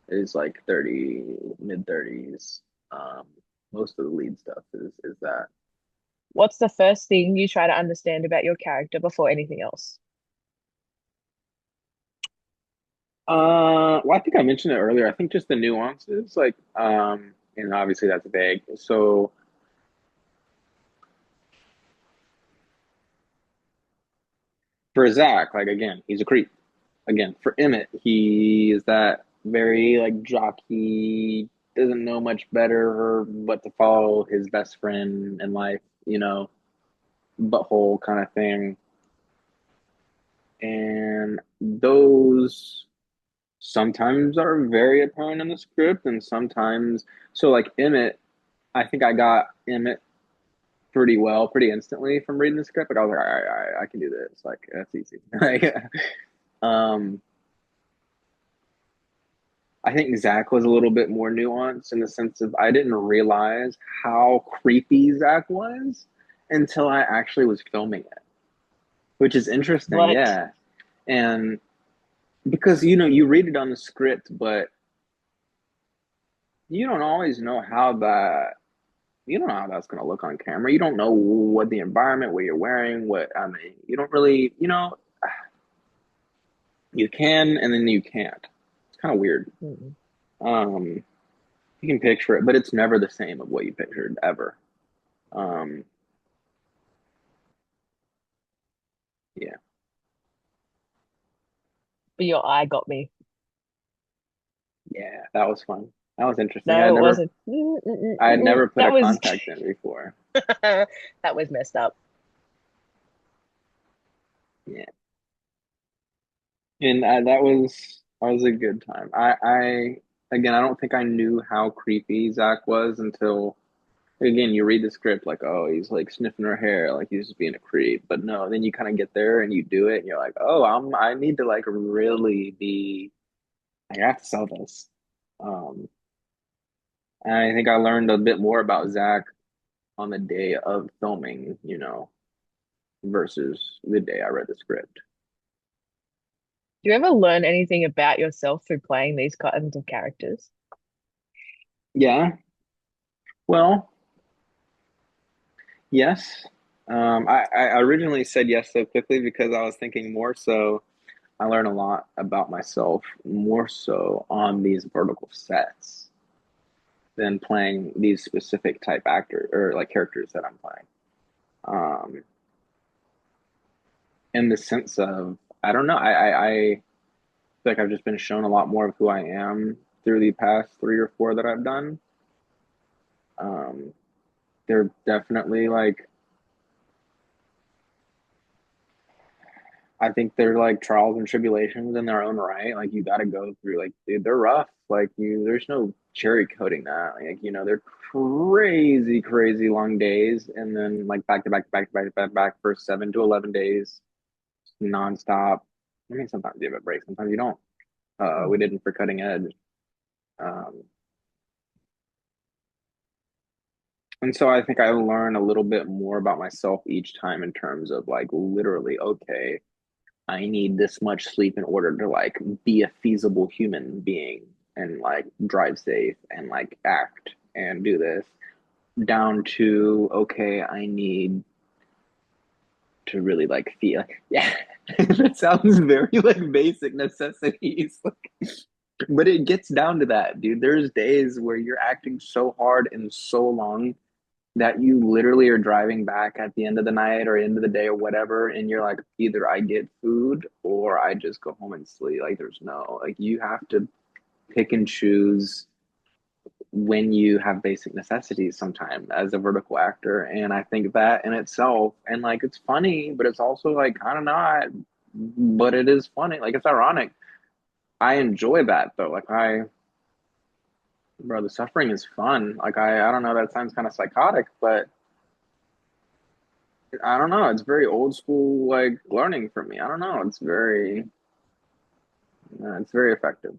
it is like 30, mid 30s. Um, most of the lead stuff is that. What's the first thing you try to understand about your character before anything else? Well, I think I mentioned it earlier. I think just the nuances, like, and obviously that's vague. So for Zach, like again, he's a creep. Again, for Emmett, he is that very like jockey, doesn't know much better but to follow his best friend in life, butthole kind of thing. And those sometimes are very apparent in the script, and sometimes, so like Emmett, I think I got Emmett pretty well, pretty instantly from reading the script. Like I was like, all right, I can do this. Like that's easy. Like, um, I think Zach was a little bit more nuanced in the sense of I didn't realize how creepy Zach was until I actually was filming it, which is interesting. What? Yeah. And because, you read it on the script, but you don't always know you don't know how that's going to look on camera. You don't know what the environment, what you're wearing, I mean, you don't really, you can and then you can't. It's kind of weird. Mm. Um, you can picture it, but it's never the same of what you pictured ever. Um, yeah, But your eye got me. yeah, that was fun. That was interesting. No, it wasn't. I had never put a That was contact in before. that was messed up. Yeah, and that was a good time. Again, I don't think I knew how creepy Zach was until again you read the script like, oh, he's like sniffing her hair, like he's just being a creep. But no, then you kind of get there and you do it, and you're like, oh, I need to like really be. I have to sell this. Um, and I think I learned a bit more about Zach on the day of filming. versus the day I read the script. Do you ever learn anything about yourself through playing these kinds of characters? Yeah, well, yes. I originally said yes so quickly because I was thinking more so I learn a lot about myself more so on these vertical sets than playing these specific type actor or like characters that I'm playing. Um, in the sense of I don't know, I feel like I've just been shown a lot more of who I am through the past three or four that I've done. Um, they're definitely like I think they're like trials and tribulations in their own right. Like you got to go through like dude, they're rough. Like you, there's no cherry coating that. Like you know, they're crazy, crazy long days, and then like back to back, back to back, back, back for 7 to 11 days, nonstop. I mean, sometimes you have a break, sometimes you don't. We Mm. didn't for cutting edge. Um, and so I think I learn a little bit more about myself each time in terms of like literally, okay, I need this much sleep in order to like be a feasible human being and like drive safe and like act and do this down to okay, I need to really like feel yeah. That sounds very like basic necessities. But it gets down to that, dude. There's days where you're acting so hard and so long that you literally are driving back at the end of the night or end of the day or whatever, and you're like, either I get food or I just go home and sleep. Like, there's no, like, you have to pick and choose when you have basic necessities sometimes as a vertical actor. And I think that in itself, and like, it's funny, but it's also like kind of not, but it is funny. Like, it's ironic. I enjoy that though. Bro, the suffering is fun. I don't know, that sounds kind of psychotic, but I don't know. It's very old school, like learning for me. I don't know. It's very effective.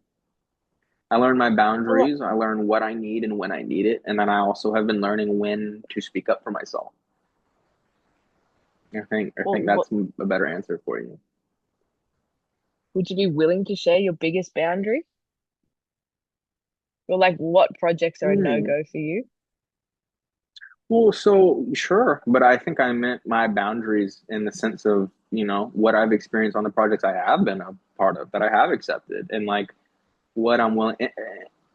I learn my Well, boundaries. I learn what I need and when I need it, and then I also have been learning when to speak up for myself. I think what that's a better answer for you. would you be willing to share your biggest boundary? Or like what projects are a Hmm. no-go for you? Well, so sure, but I think I meant my boundaries in the sense of, what I've experienced on the projects I have been a part of that I have accepted and like what I'm willing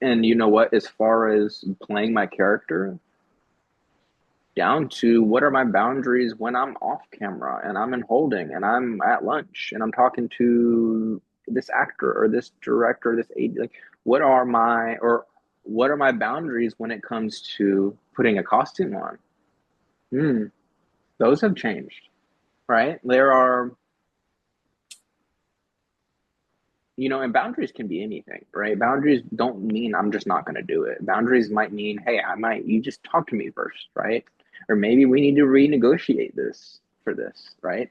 and you know what, as far as playing my character, down to what are my boundaries when I'm off camera and I'm in holding and I'm at lunch and I'm talking to this actor or this director, this AD, like what are my boundaries when it comes to putting a costume on? Hmm, those have changed, right? There are, and boundaries can be anything, right? Boundaries don't mean I'm just not going to do it. Boundaries might mean, hey, you just talk to me first, right? Or maybe we need to renegotiate this for this, right?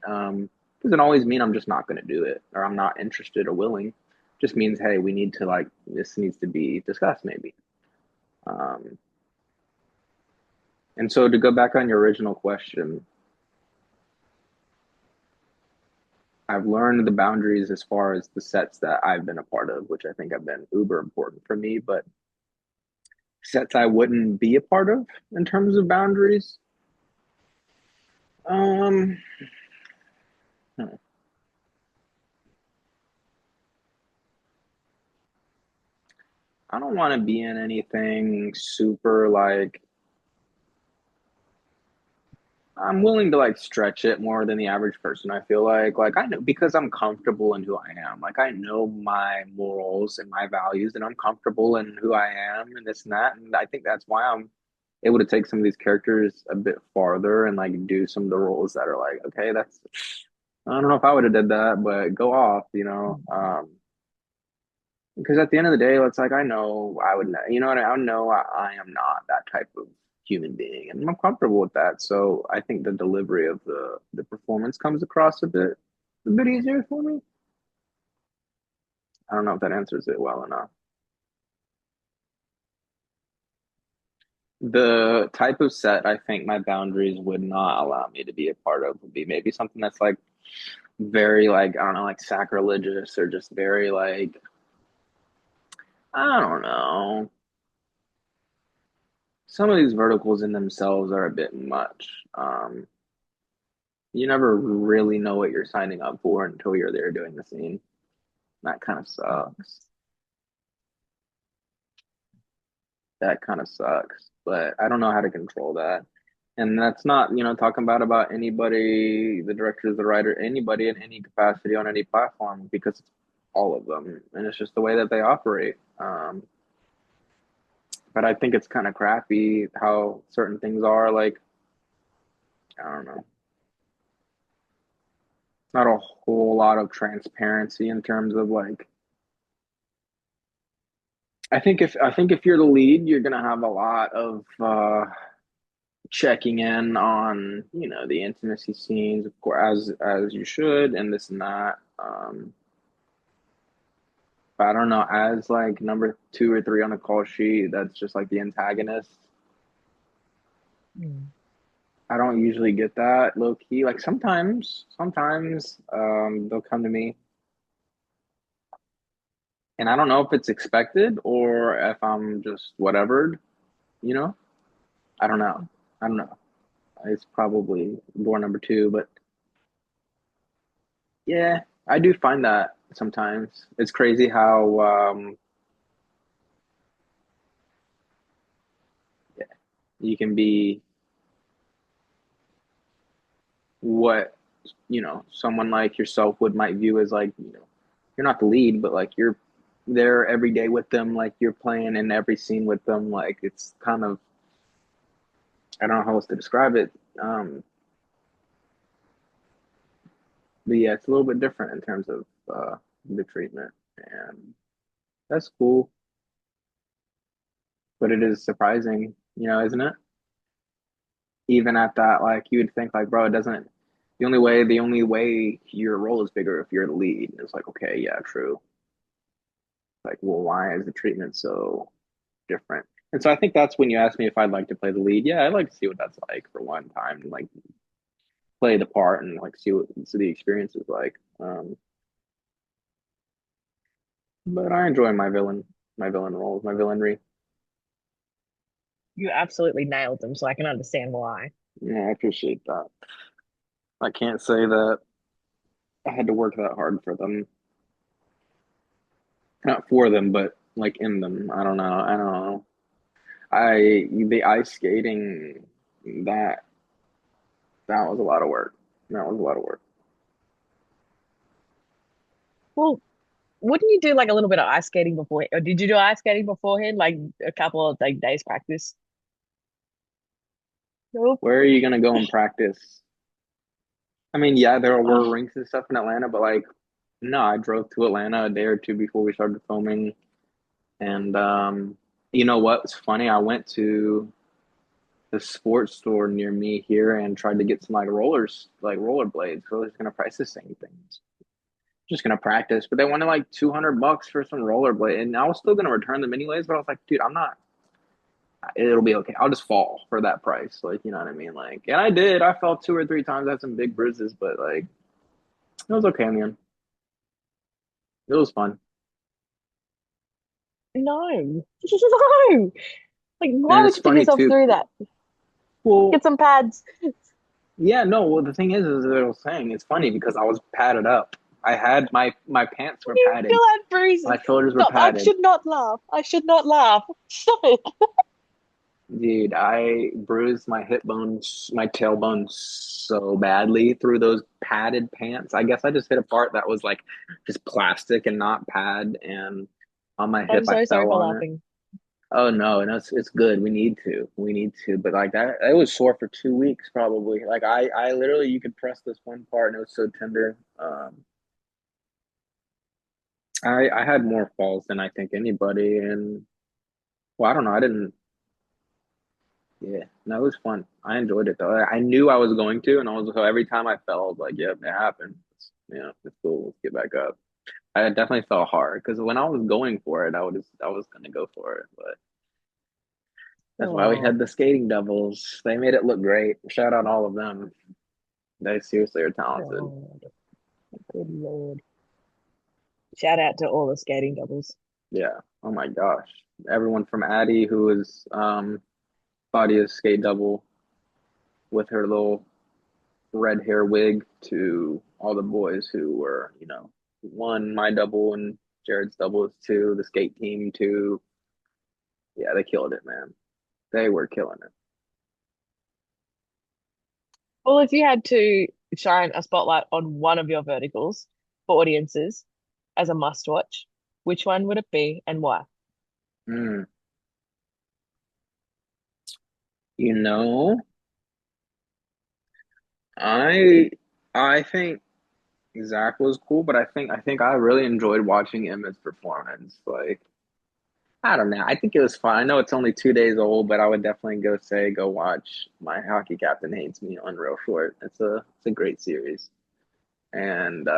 Doesn't always mean I'm just not going to do it or I'm not interested or willing. Just means, hey, we need to like, this needs to be discussed maybe. Um, and so to go back on your original question, I've learned the boundaries as far as the sets that I've been a part of, which I think have been uber important for me. But sets I wouldn't be a part of in terms of boundaries. Um, I don't want to be in anything super like I'm willing to like stretch it more than the average person. I feel like I know because I'm comfortable in who I am. Like I know my morals and my values, and I'm comfortable in who I am and this and that. And I think that's why I'm able to take some of these characters a bit farther and like do some of the roles that are like, okay, that's I don't know if I would have did that, but go off. Because at the end of the day, it's like I know I would, I know I am not that type of human being, and I'm comfortable with that. So I think the delivery of the performance comes across a bit easier for me. I don't know if that answers it well enough. The type of set I think my boundaries would not allow me to be a part of would be maybe something that's like very like I don't know, like sacrilegious or just very like I don't know. Some of these verticals in themselves are a bit much. You never really know what you're signing up for until you're there doing the scene. That kind of sucks. That kind of sucks. But I don't know how to control that. And that's not, talking about anybody, the directors, the writer, anybody in any capacity on any platform because it's all of them. And it's just the way that they operate. But I think it's kind of crappy how certain things are like, I don't know, not a whole lot of transparency in terms of like I think if you're the lead, you're gonna have a lot of checking in on the intimacy scenes, of course, as you should, and this and that. But I don't know, as like number two or three on the call sheet, that's just like the antagonist. Mm. I don't usually get that low key. Like sometimes they'll come to me, and I don't know if it's expected or if I'm just whatever, you know. I don't know. I don't know. It's probably door number two, but yeah, I do find that sometimes. It's crazy how yeah, you can be what, someone like yourself would might view as like, you're not the lead, but like you're there every day with them, like you're playing in every scene with them. Like it's kind of I don't know how else to describe it. But yeah, it's a little bit different in terms of the treatment, and that's cool. But it is surprising, isn't it? Even at that, like you would think like, bro, it doesn't the only way your role is bigger if you're the lead. It's like, okay, yeah, true. Like, well, why is the treatment so different? And so I think that's when you ask me if I'd like to play the lead. Yeah, I'd like to see what that's like for one time, like play the part and like see the experience is like. But I enjoy my villain roles, my villainry. You absolutely nailed them, so I can understand why. Yeah, I appreciate that. I can't say that I had to work that hard for them. Not for them, but like in them. I don't know. I don't know. The ice skating that that was a lot of work. That was a lot of work. Well, wouldn't you do like a little bit of ice skating before, or did you do ice skating beforehand, like a couple of like days practice? Nope. Where are you gonna go and practice? I mean, yeah, there were Oh, rinks and stuff in Atlanta, but like, no, I drove to Atlanta a day or two before we started filming, and you know what's funny? I went to the sports store near me here and tried to get some like rollers, like rollerblades. So I was gonna price the same things. Just gonna practice, but they wanted like $200 for some rollerblade, and I was still gonna return them anyways. But I was like, dude, I'm not. It'll be okay. I'll just fall for that price, like you know what I mean. Like, and I did. I fell two or three times. I had some big bruises, but like it was okay, man. It was fun, no. No. Like, why and would it's you put funny yourself too. through that? Well, Get some pads. yeah, no. Well, the thing is what I was saying. It's funny because I was padded up. I had my pants were You padded. still had bruises. My shoulders were Stop. I padded. should not laugh. I should not laugh. Stop it. Dude, I bruised my hip bones, my tailbone so badly through those padded pants. I guess I just hit a part that was like just plastic and not pad, and on my hip I'm I so sorry fell for on it. laughing. Oh no, it's good. We need to. But like that, it was sore for 2 weeks probably. Like I literally, you could press this one part and it was so tender. I had more falls than I think anybody, and well, I don't know. I didn't. Yeah, no, it was fun. I enjoyed it though. I knew I was going to, and I was so every time I fell, I was like, "Yep, it happened." It's cool. Let's get back up. I definitely fell hard because when I was going for it, I was gonna go for it, but That's why we Oh, had the skating doubles. They made it look great. Shout out all of them. They seriously are talented. God, good Lord. Shout out to all the skating doubles. Yeah. Oh my gosh. Everyone from Addie, who is body is skate double with her little red hair wig, to all the boys who were, one, my double, and Jared's double is two, the skate team two. Yeah, they killed it, man. They were killing it. Well, if you had to shine a spotlight on one of your verticals for audiences as a must watch, which one would it be and why? Mm. You know, I I think Zach was cool, but I think I really enjoyed watching Emma's performance. Like, I don't know. I think it was fun. I know it's only 2 days old, but I would definitely go watch My Hockey Captain Hates Me on Real Short. It's a great series. And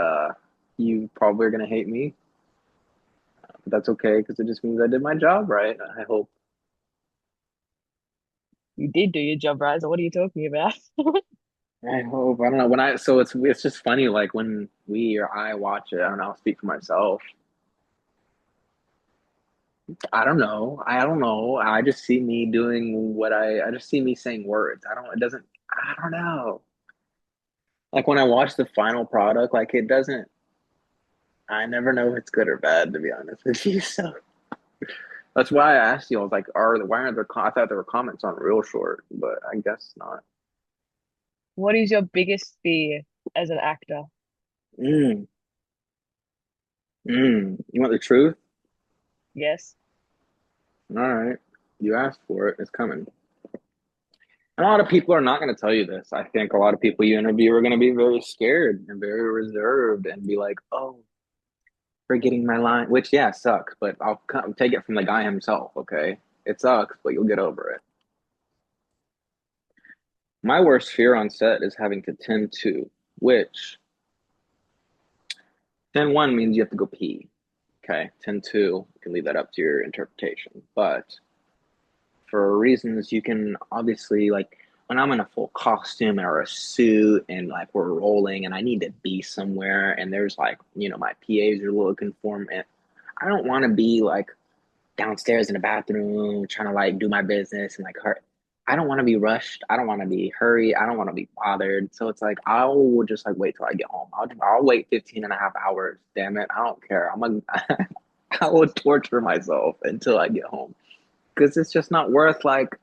you probably are gonna hate me, but that's okay because it just means I did my job right. I hope. You did do your job, right? So what are you talking about? I hope. I don't know. So it's just funny, like when we or I watch it, I don't know, I'll speak for myself. I don't know. I don't know. I just see me doing what I just see me saying words. It doesn't, I don't know. Like when I watch the final product, like it doesn't, I never know if it's good or bad, to be honest with you. So that's why I asked you, I was like, why aren't there, I thought there were comments on Real Short, but I guess not. What is your biggest fear as an actor? Mm, You want the truth? Yes. All right. You asked for it. It's coming. And a lot of people are not going to tell you this. I think a lot of people you interview are going to be very scared and very reserved and be like, oh, forgetting my line, which, yeah, sucks, but take it from the guy himself, okay? It sucks, but you'll get over it. My worst fear on set is having to tend to, which 10-1 means you have to go pee, okay? 10-2, you can leave that up to your interpretation. But for reasons you can obviously, like, when I'm in a full costume or a suit and like we're rolling and I need to be somewhere and there's like, my PAs are looking for me. I don't want to be like downstairs in the bathroom trying to like do my business and like hurt. I don't want to be rushed. I don't want to be hurried. I don't want to be bothered. So it's like I will just like wait till I get home. I'll wait 15 and a half hours. Damn it. I don't care. I will torture myself until I get home. Because it's just not worth like,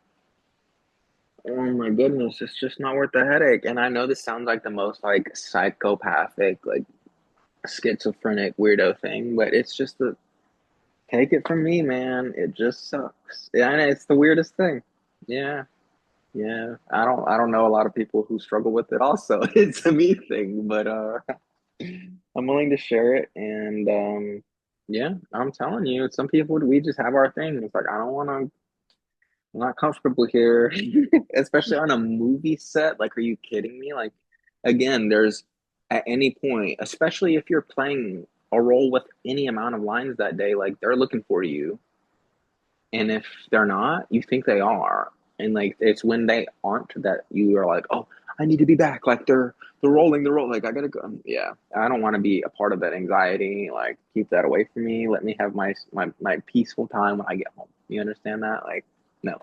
oh my goodness, it's just not worth the headache. And I know this sounds like the most like psychopathic, like schizophrenic weirdo thing, but it's just the take it from me, man. It just sucks. Yeah, and it's the weirdest thing. Yeah, yeah. I don't know a lot of people who struggle with it also. It's a me thing, but I'm willing to share it and yeah, I'm telling you, some people we just have our thing. It's like I don't want to I'm not comfortable here, especially on a movie set. Like, are you kidding me? Like, again, there's at any point, especially if you're playing a role with any amount of lines that day, like they're looking for you. And if they're not, you think they are. And like it's when they aren't that you are like, oh, I need to be back. Like they're rolling the roll. Like I gotta go. Yeah, I don't want to be a part of that anxiety. Like keep that away from me. Let me have my peaceful time when I get home. You understand that? Like no.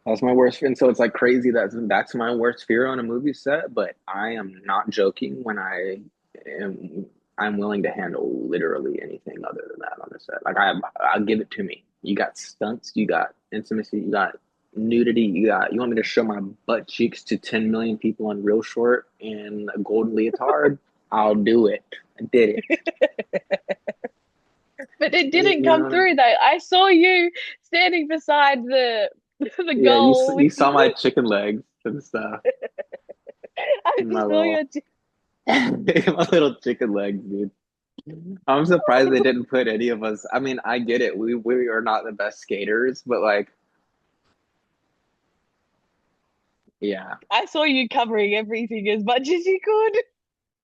That's my worst, and so it's like crazy that that's my worst fear on a movie set. But I am not joking when am. I'm willing to handle literally anything other than that on the set. Like I'll give it to me. You got stunts, you got intimacy, you got nudity, you want me to show my butt cheeks to 10 million people on Real Short in a golden leotard? I'll do it. I did it. But it didn't You come know? through though. I saw you standing beside the the Yeah, goal with you saw my chicken legs and stuff. I My saw little your my little chicken legs, dude. I'm surprised they didn't put any of us. I mean, I get it. We are not the best skaters, but like, yeah, I saw you covering everything as much as you could.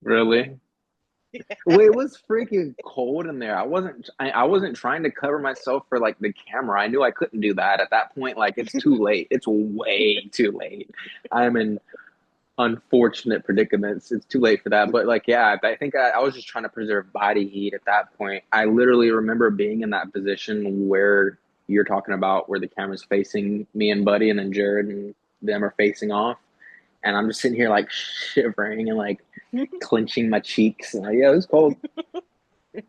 really. Well, it was freaking cold in there. I wasn't trying to cover myself for like the camera. I knew I couldn't do that at that point. Like it's too late. It's way too late. I'm in unfortunate predicaments. It's too late for that. But like, yeah, I think I was just trying to preserve body heat at that point. I literally remember being in that position where you're talking about, where the camera's facing me and Buddy, and then Jared and them are facing off, and I'm just sitting here like shivering and like clenching my cheeks. And like, yeah, it was cold. It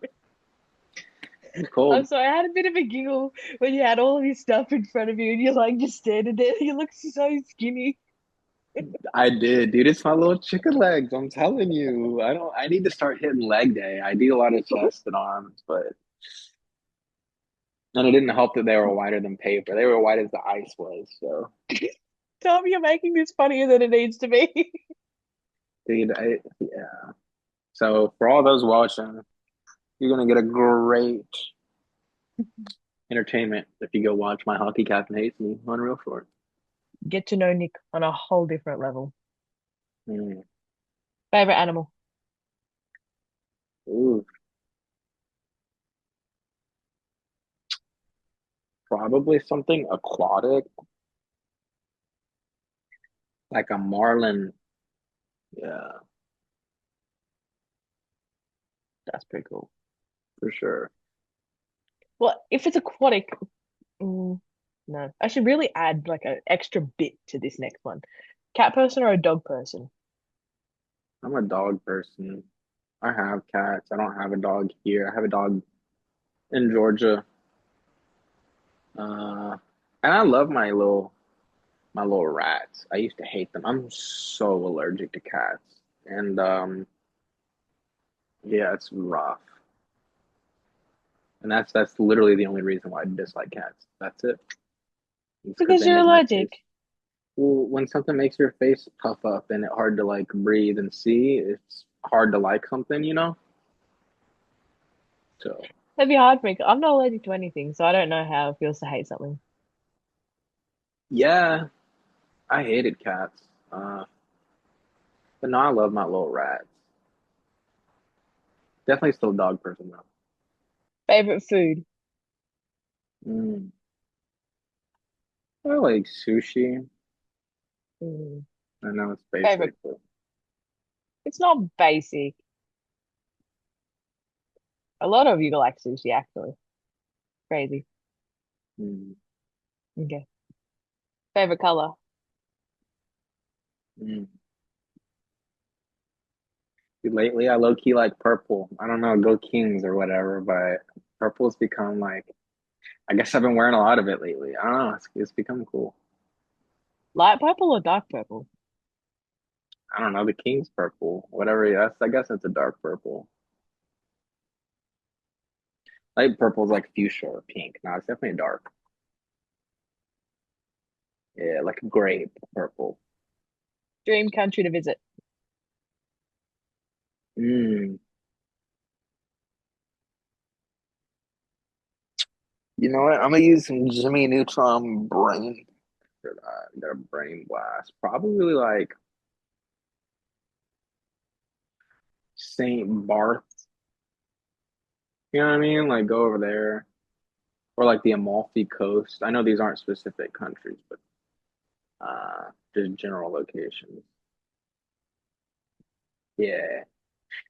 was I'm cold. sorry, I had a bit of a giggle when you had all of your stuff in front of you and you're like just standing there. You look so skinny. I did, dude. It's my little chicken legs. I'm telling you. I need to start hitting leg day. I do a lot of chest and arms, but and it didn't help that they were whiter than paper. They were white as the ice was. So, Tell me you're making this funnier than it needs to be. dude, yeah. So for all those watching, you're gonna get a great entertainment if you go watch My Hockey Captain Hates Me on Real Short. Get to know Nick on a whole different level. Mm. Favorite animal? Ooh, probably something aquatic, like a marlin. Yeah, That's pretty cool. for sure. Well, if it's aquatic, no. I should really add like an extra bit to this next one. Cat person or a dog person? I'm a dog person. I have cats. I don't have a dog here. I have a dog in Georgia. Uh, and I love my little rats. I used to hate them. I'm so allergic to cats. And yeah, it's rough. And that's literally the only reason why I dislike cats. That's it. It's because Because they you're make my face. allergic. Well, when something makes your face puff up and it hard to like breathe and see, it's hard to like something, you know? So That'd be hard for me. I'm not allergic to anything, so I don't know how it feels to hate something. yeah, I hated cats. But no, I love my little rats. Definitely still a dog person though. Favorite food? Mm. I like sushi. Mm. I know it's basic, Favorite. but It's not basic. A lot of you like sushi, actually. Crazy. mm, Okay. Favorite color? mm. Lately, I low key like purple. I don't know, go Kings or whatever, but purple's become like, I guess I've been wearing a lot of it lately. I don't know, it's become cool. Light purple or dark purple? I don't know, the King's purple, whatever. That's I guess that's a dark purple. Light purple's like fuchsia or pink. No, it's definitely dark. Yeah, like a grape purple. Dream country to visit? Mm. You know what? I'm gonna use some Jimmy Neutron brain for that. Got a brain blast. Probably like Saint Barth. You know what I mean? Like go over there. Or like the Amalfi Coast. I know these aren't specific countries, but just general locations. Yeah.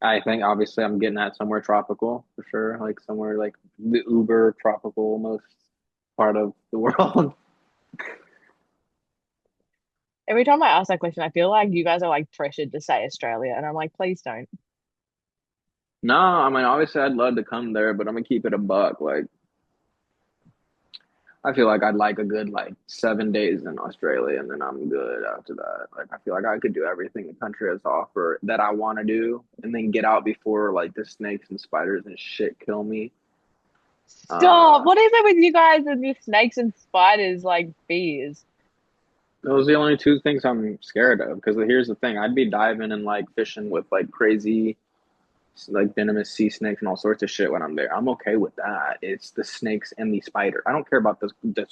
I think obviously I'm getting at somewhere tropical for sure. Like somewhere like the uber tropical most part of the world. Every time I ask that question, I feel like you guys are like pressured to say Australia, and I'm like, please don't. No, I mean obviously I'd love to come there, but I'm gonna keep it a buck. Like I feel like I'd like a good like 7 days in Australia and then I'm good after that. Like I feel like I could do everything the country has to offer that I want to do and then get out before like the snakes and spiders and shit kill me. Stop! Uh What is it with you guys and your snakes and spiders like fears? those are the only two things I'm scared of. Because here's the thing, I'd be diving and like fishing with like crazy like venomous sea snakes and all sorts of shit when I'm there. I'm okay with that. It's the snakes and the spider. I don't care about this.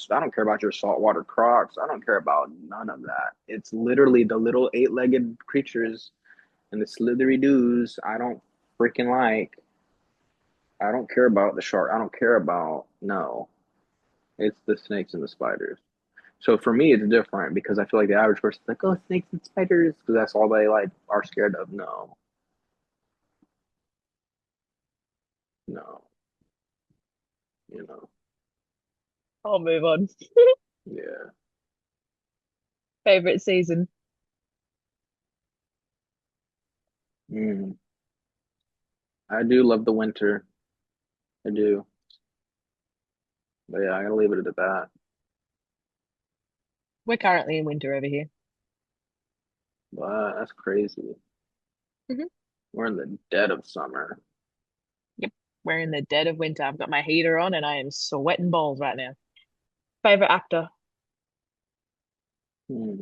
I don't care about your saltwater crocs. I don't care about none of that. It's literally the little eight-legged creatures and the slithery doos. I don't. freaking like. I don't care about the shark. I don't care about, no. It's the snakes and the spiders. So for me, it's different because I feel like the average person's like, oh, snakes and spiders, because that's all they like are scared of. No, no, you know, I'll move on. yeah. Favorite season? Mm. I do love the winter. I do. But yeah, I gotta leave it at that. We're currently in winter over here. But that's crazy. Hmm. We're in the dead of summer. Yep. We're in the dead of winter. I've got my heater on and I am sweating balls right now. Favorite actor? Hmm.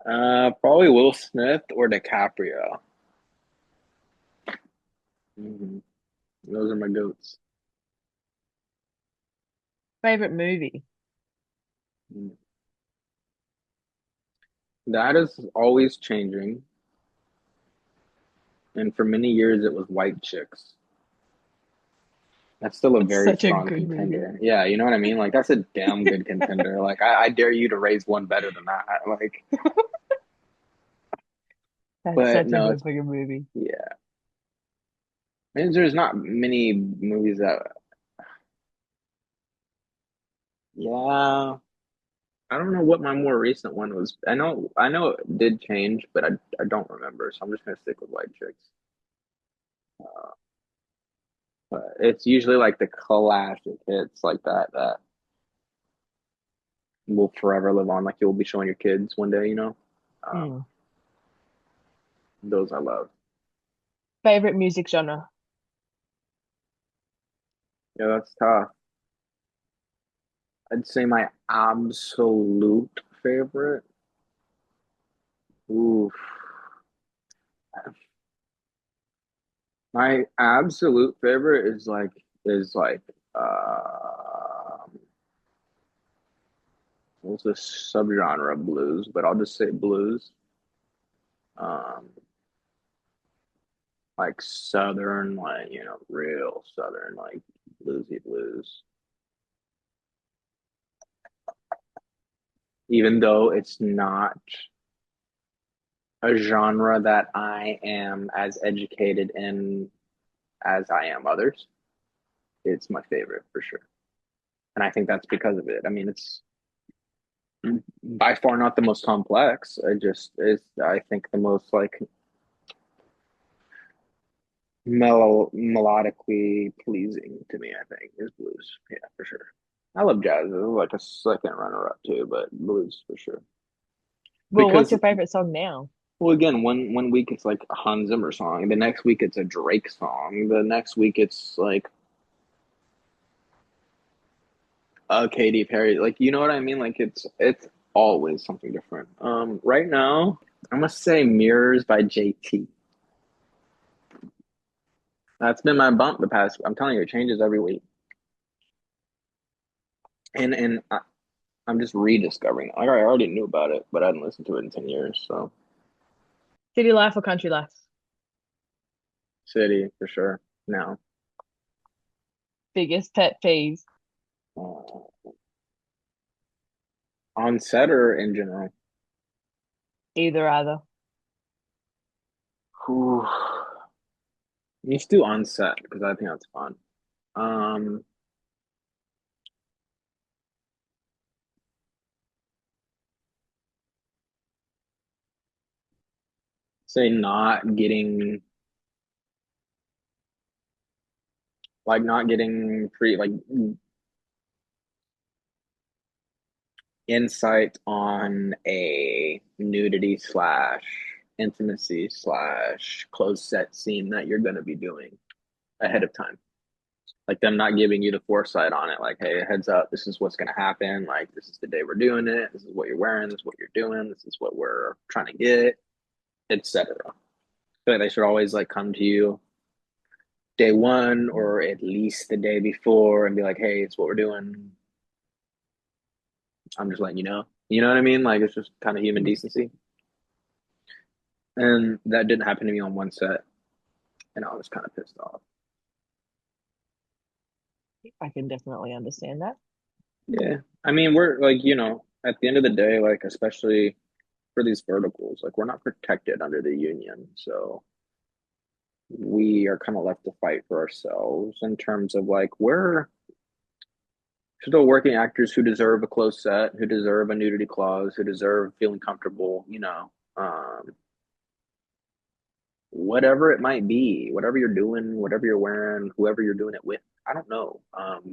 Probably Will Smith or DiCaprio. Hmm. Those are my goats. Favorite movie? Mm. That is always changing. And for many years, it was White Chicks. That's still a It's very such a strong good movie. contender. Yeah, you know what I mean? Like that's a damn good contender. Like I dare you to raise one better than that. Like, That's but such a no, good it's fucking movie. yeah. And there's not many movies that yeah. I don't know what my more recent one was. I know it did change, but I don't remember. So I'm just gonna stick with White Chicks. Uh, but it's usually like the classic hits like that will forever live on. Like you'll be showing your kids one day, you know. Mm. Those I love. Favorite music genre? Yeah, that's tough. I'd say my absolute favorite. Ooh, my absolute favorite is like what's the subgenre of blues? But I'll just say blues. Um, like southern, like real southern, like bluesy blues. Even though it's not a genre that I am as educated in as I am others, it's my favorite for sure. And I think that's because of it. I mean, it's by far not the most complex. It just is, I think, the most like melodically pleasing to me. I think is blues. Yeah, for sure. I love jazz. It's like a second runner up too, but blues for sure. Well, what's Because your favorite song now? well, again, one week it's like a Hans Zimmer song, the next week it's a Drake song, the next week it's like a Katy Perry. Like you know what I mean? Like it's always something different. Right now I must say Mirrors by JT. That's been my bump the past. I'm telling you, it changes every week, and I'm just rediscovering it. Like I already knew about it, but I hadn't listened to it in 10 years. So City life or country life? City for sure. Now, Biggest pet peeves? uh, on set or in general. Either, either. Whew. Let's do on set because I think that's fun. Um, say not getting pre like insight on a nudity slash intimacy slash closed set scene that you're going to be doing ahead of time. Like them not giving you the foresight on it. Like, hey, heads up, this is what's going to happen. Like, this is the day we're doing it. This is what you're wearing. This is what you're doing. This is what we're trying to get, etc. So they should always like come to you day one or at least the day before and be like, hey, it's what we're doing. I'm just letting you know. You know what I mean? Like it's just kind of human decency. And that didn't happen to me on one set, and I was kind of pissed off. I can definitely understand that. Yeah. I mean, we're like, at the end of the day, like, especially for these verticals, like, we're not protected under the union. So we are kind of left to fight for ourselves in terms of like, we're still working actors who deserve a closed set, who deserve a nudity clause, who deserve feeling comfortable, whatever it might be, whatever you're doing, whatever you're wearing, whoever you're doing it with. I don't know.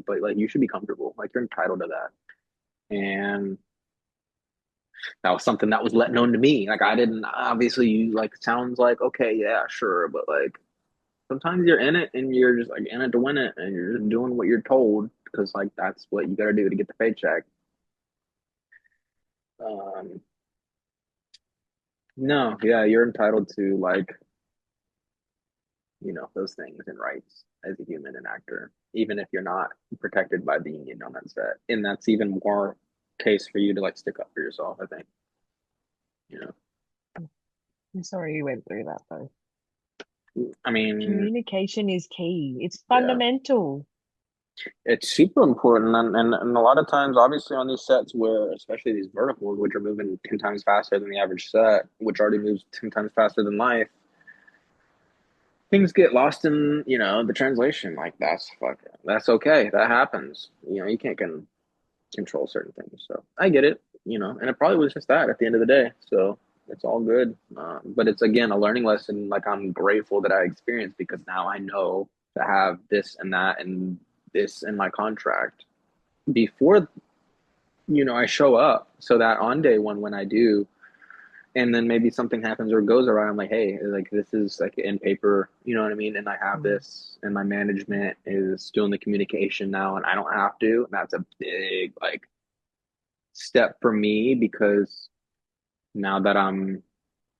But like, you should be comfortable. Like, you're entitled to that. And that was something that was let known to me. Like, I didn't obviously, you like, sounds like okay, yeah, sure, but like sometimes you're in it and you're just like in it to win it, and you're just doing what you're told because like that's what you got to do to get the paycheck. Um, no, yeah, you're entitled to like those things and rights as a human and actor, even if you're not protected by the union on that set, and that's even more case for you to like stick up for yourself. I think you know. I'm sorry you went through that though. I mean, Communication is key. It's yeah. fundamental. It's super important, and a lot of times, obviously, on these sets where, especially these verticals, which are moving 10 times faster than the average set, which already moves 10 times faster than life, things get lost in, the translation. Like, that's okay. That happens. You can't control certain things. So I get it, and it probably was just that at the end of the day. So it's all good. But it's, again, a learning lesson. Like, I'm grateful that I experienced because now I know to have this and that and this in my contract before I show up, so that on day one when I do, and then maybe something happens or goes awry, I'm like, hey, like this is like in paper, you know what I mean? And I have Mm. this, and my management is doing the communication now, and I don't have to. And that's a big like step for me because now that I'm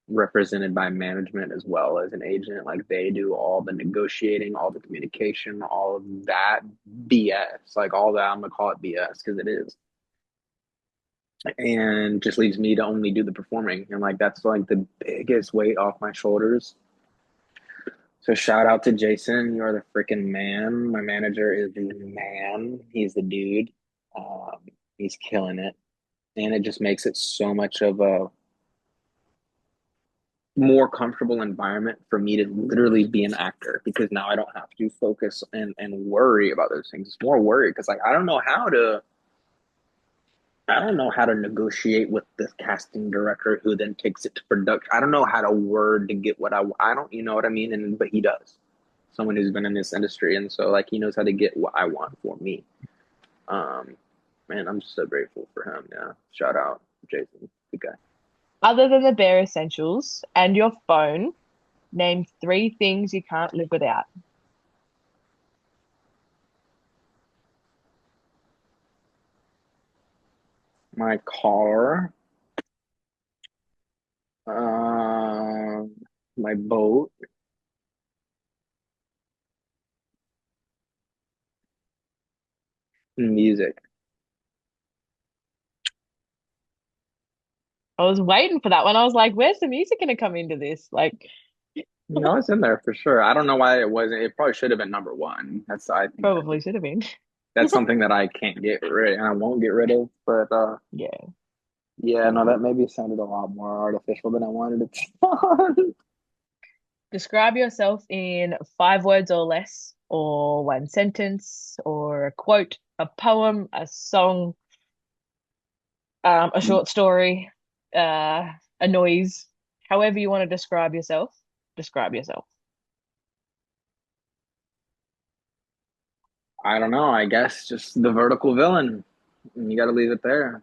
represented by management as well as an agent, like they do all the negotiating, all the communication, all of that BS, like all that. I'm gonna call it BS because it is, and just leaves me to only do the performing. And like that's like the biggest weight off my shoulders. So shout out to Jason. You're the freaking man. My manager is the man. He's the dude. Um, he's killing it. And it just makes it so much of a more comfortable environment for me to literally be an actor because now I don't have to focus and worry about those things. It's more worry because like I don't know how to negotiate with the casting director who then takes it to production. I don't know how to word to get what I don't, you know what I mean? And but he does. Someone who's been in this industry, and so like he knows how to get what I want for me. Um, Man, I'm just so grateful for him. Yeah, shout out Jason, good guy. Other than the bare essentials and your phone, name three things you can't live without. My car, um, my boat, and music. I was waiting for that one. I was like, where's the music going to come into this? Like, It's in there for sure. I don't know why it wasn't. It probably should have been number one. I think probably should have been. that's something that I can't get rid and I won't get rid of. But Yeah. yeah, no, that maybe sounded a lot more artificial than I wanted it to. Describe yourself in 5 words or less, or one sentence, or a quote, a poem, a song, a short story, a noise. However you want to describe yourself, describe yourself. I don't know. I guess just the vertical villain. And you got to leave it there.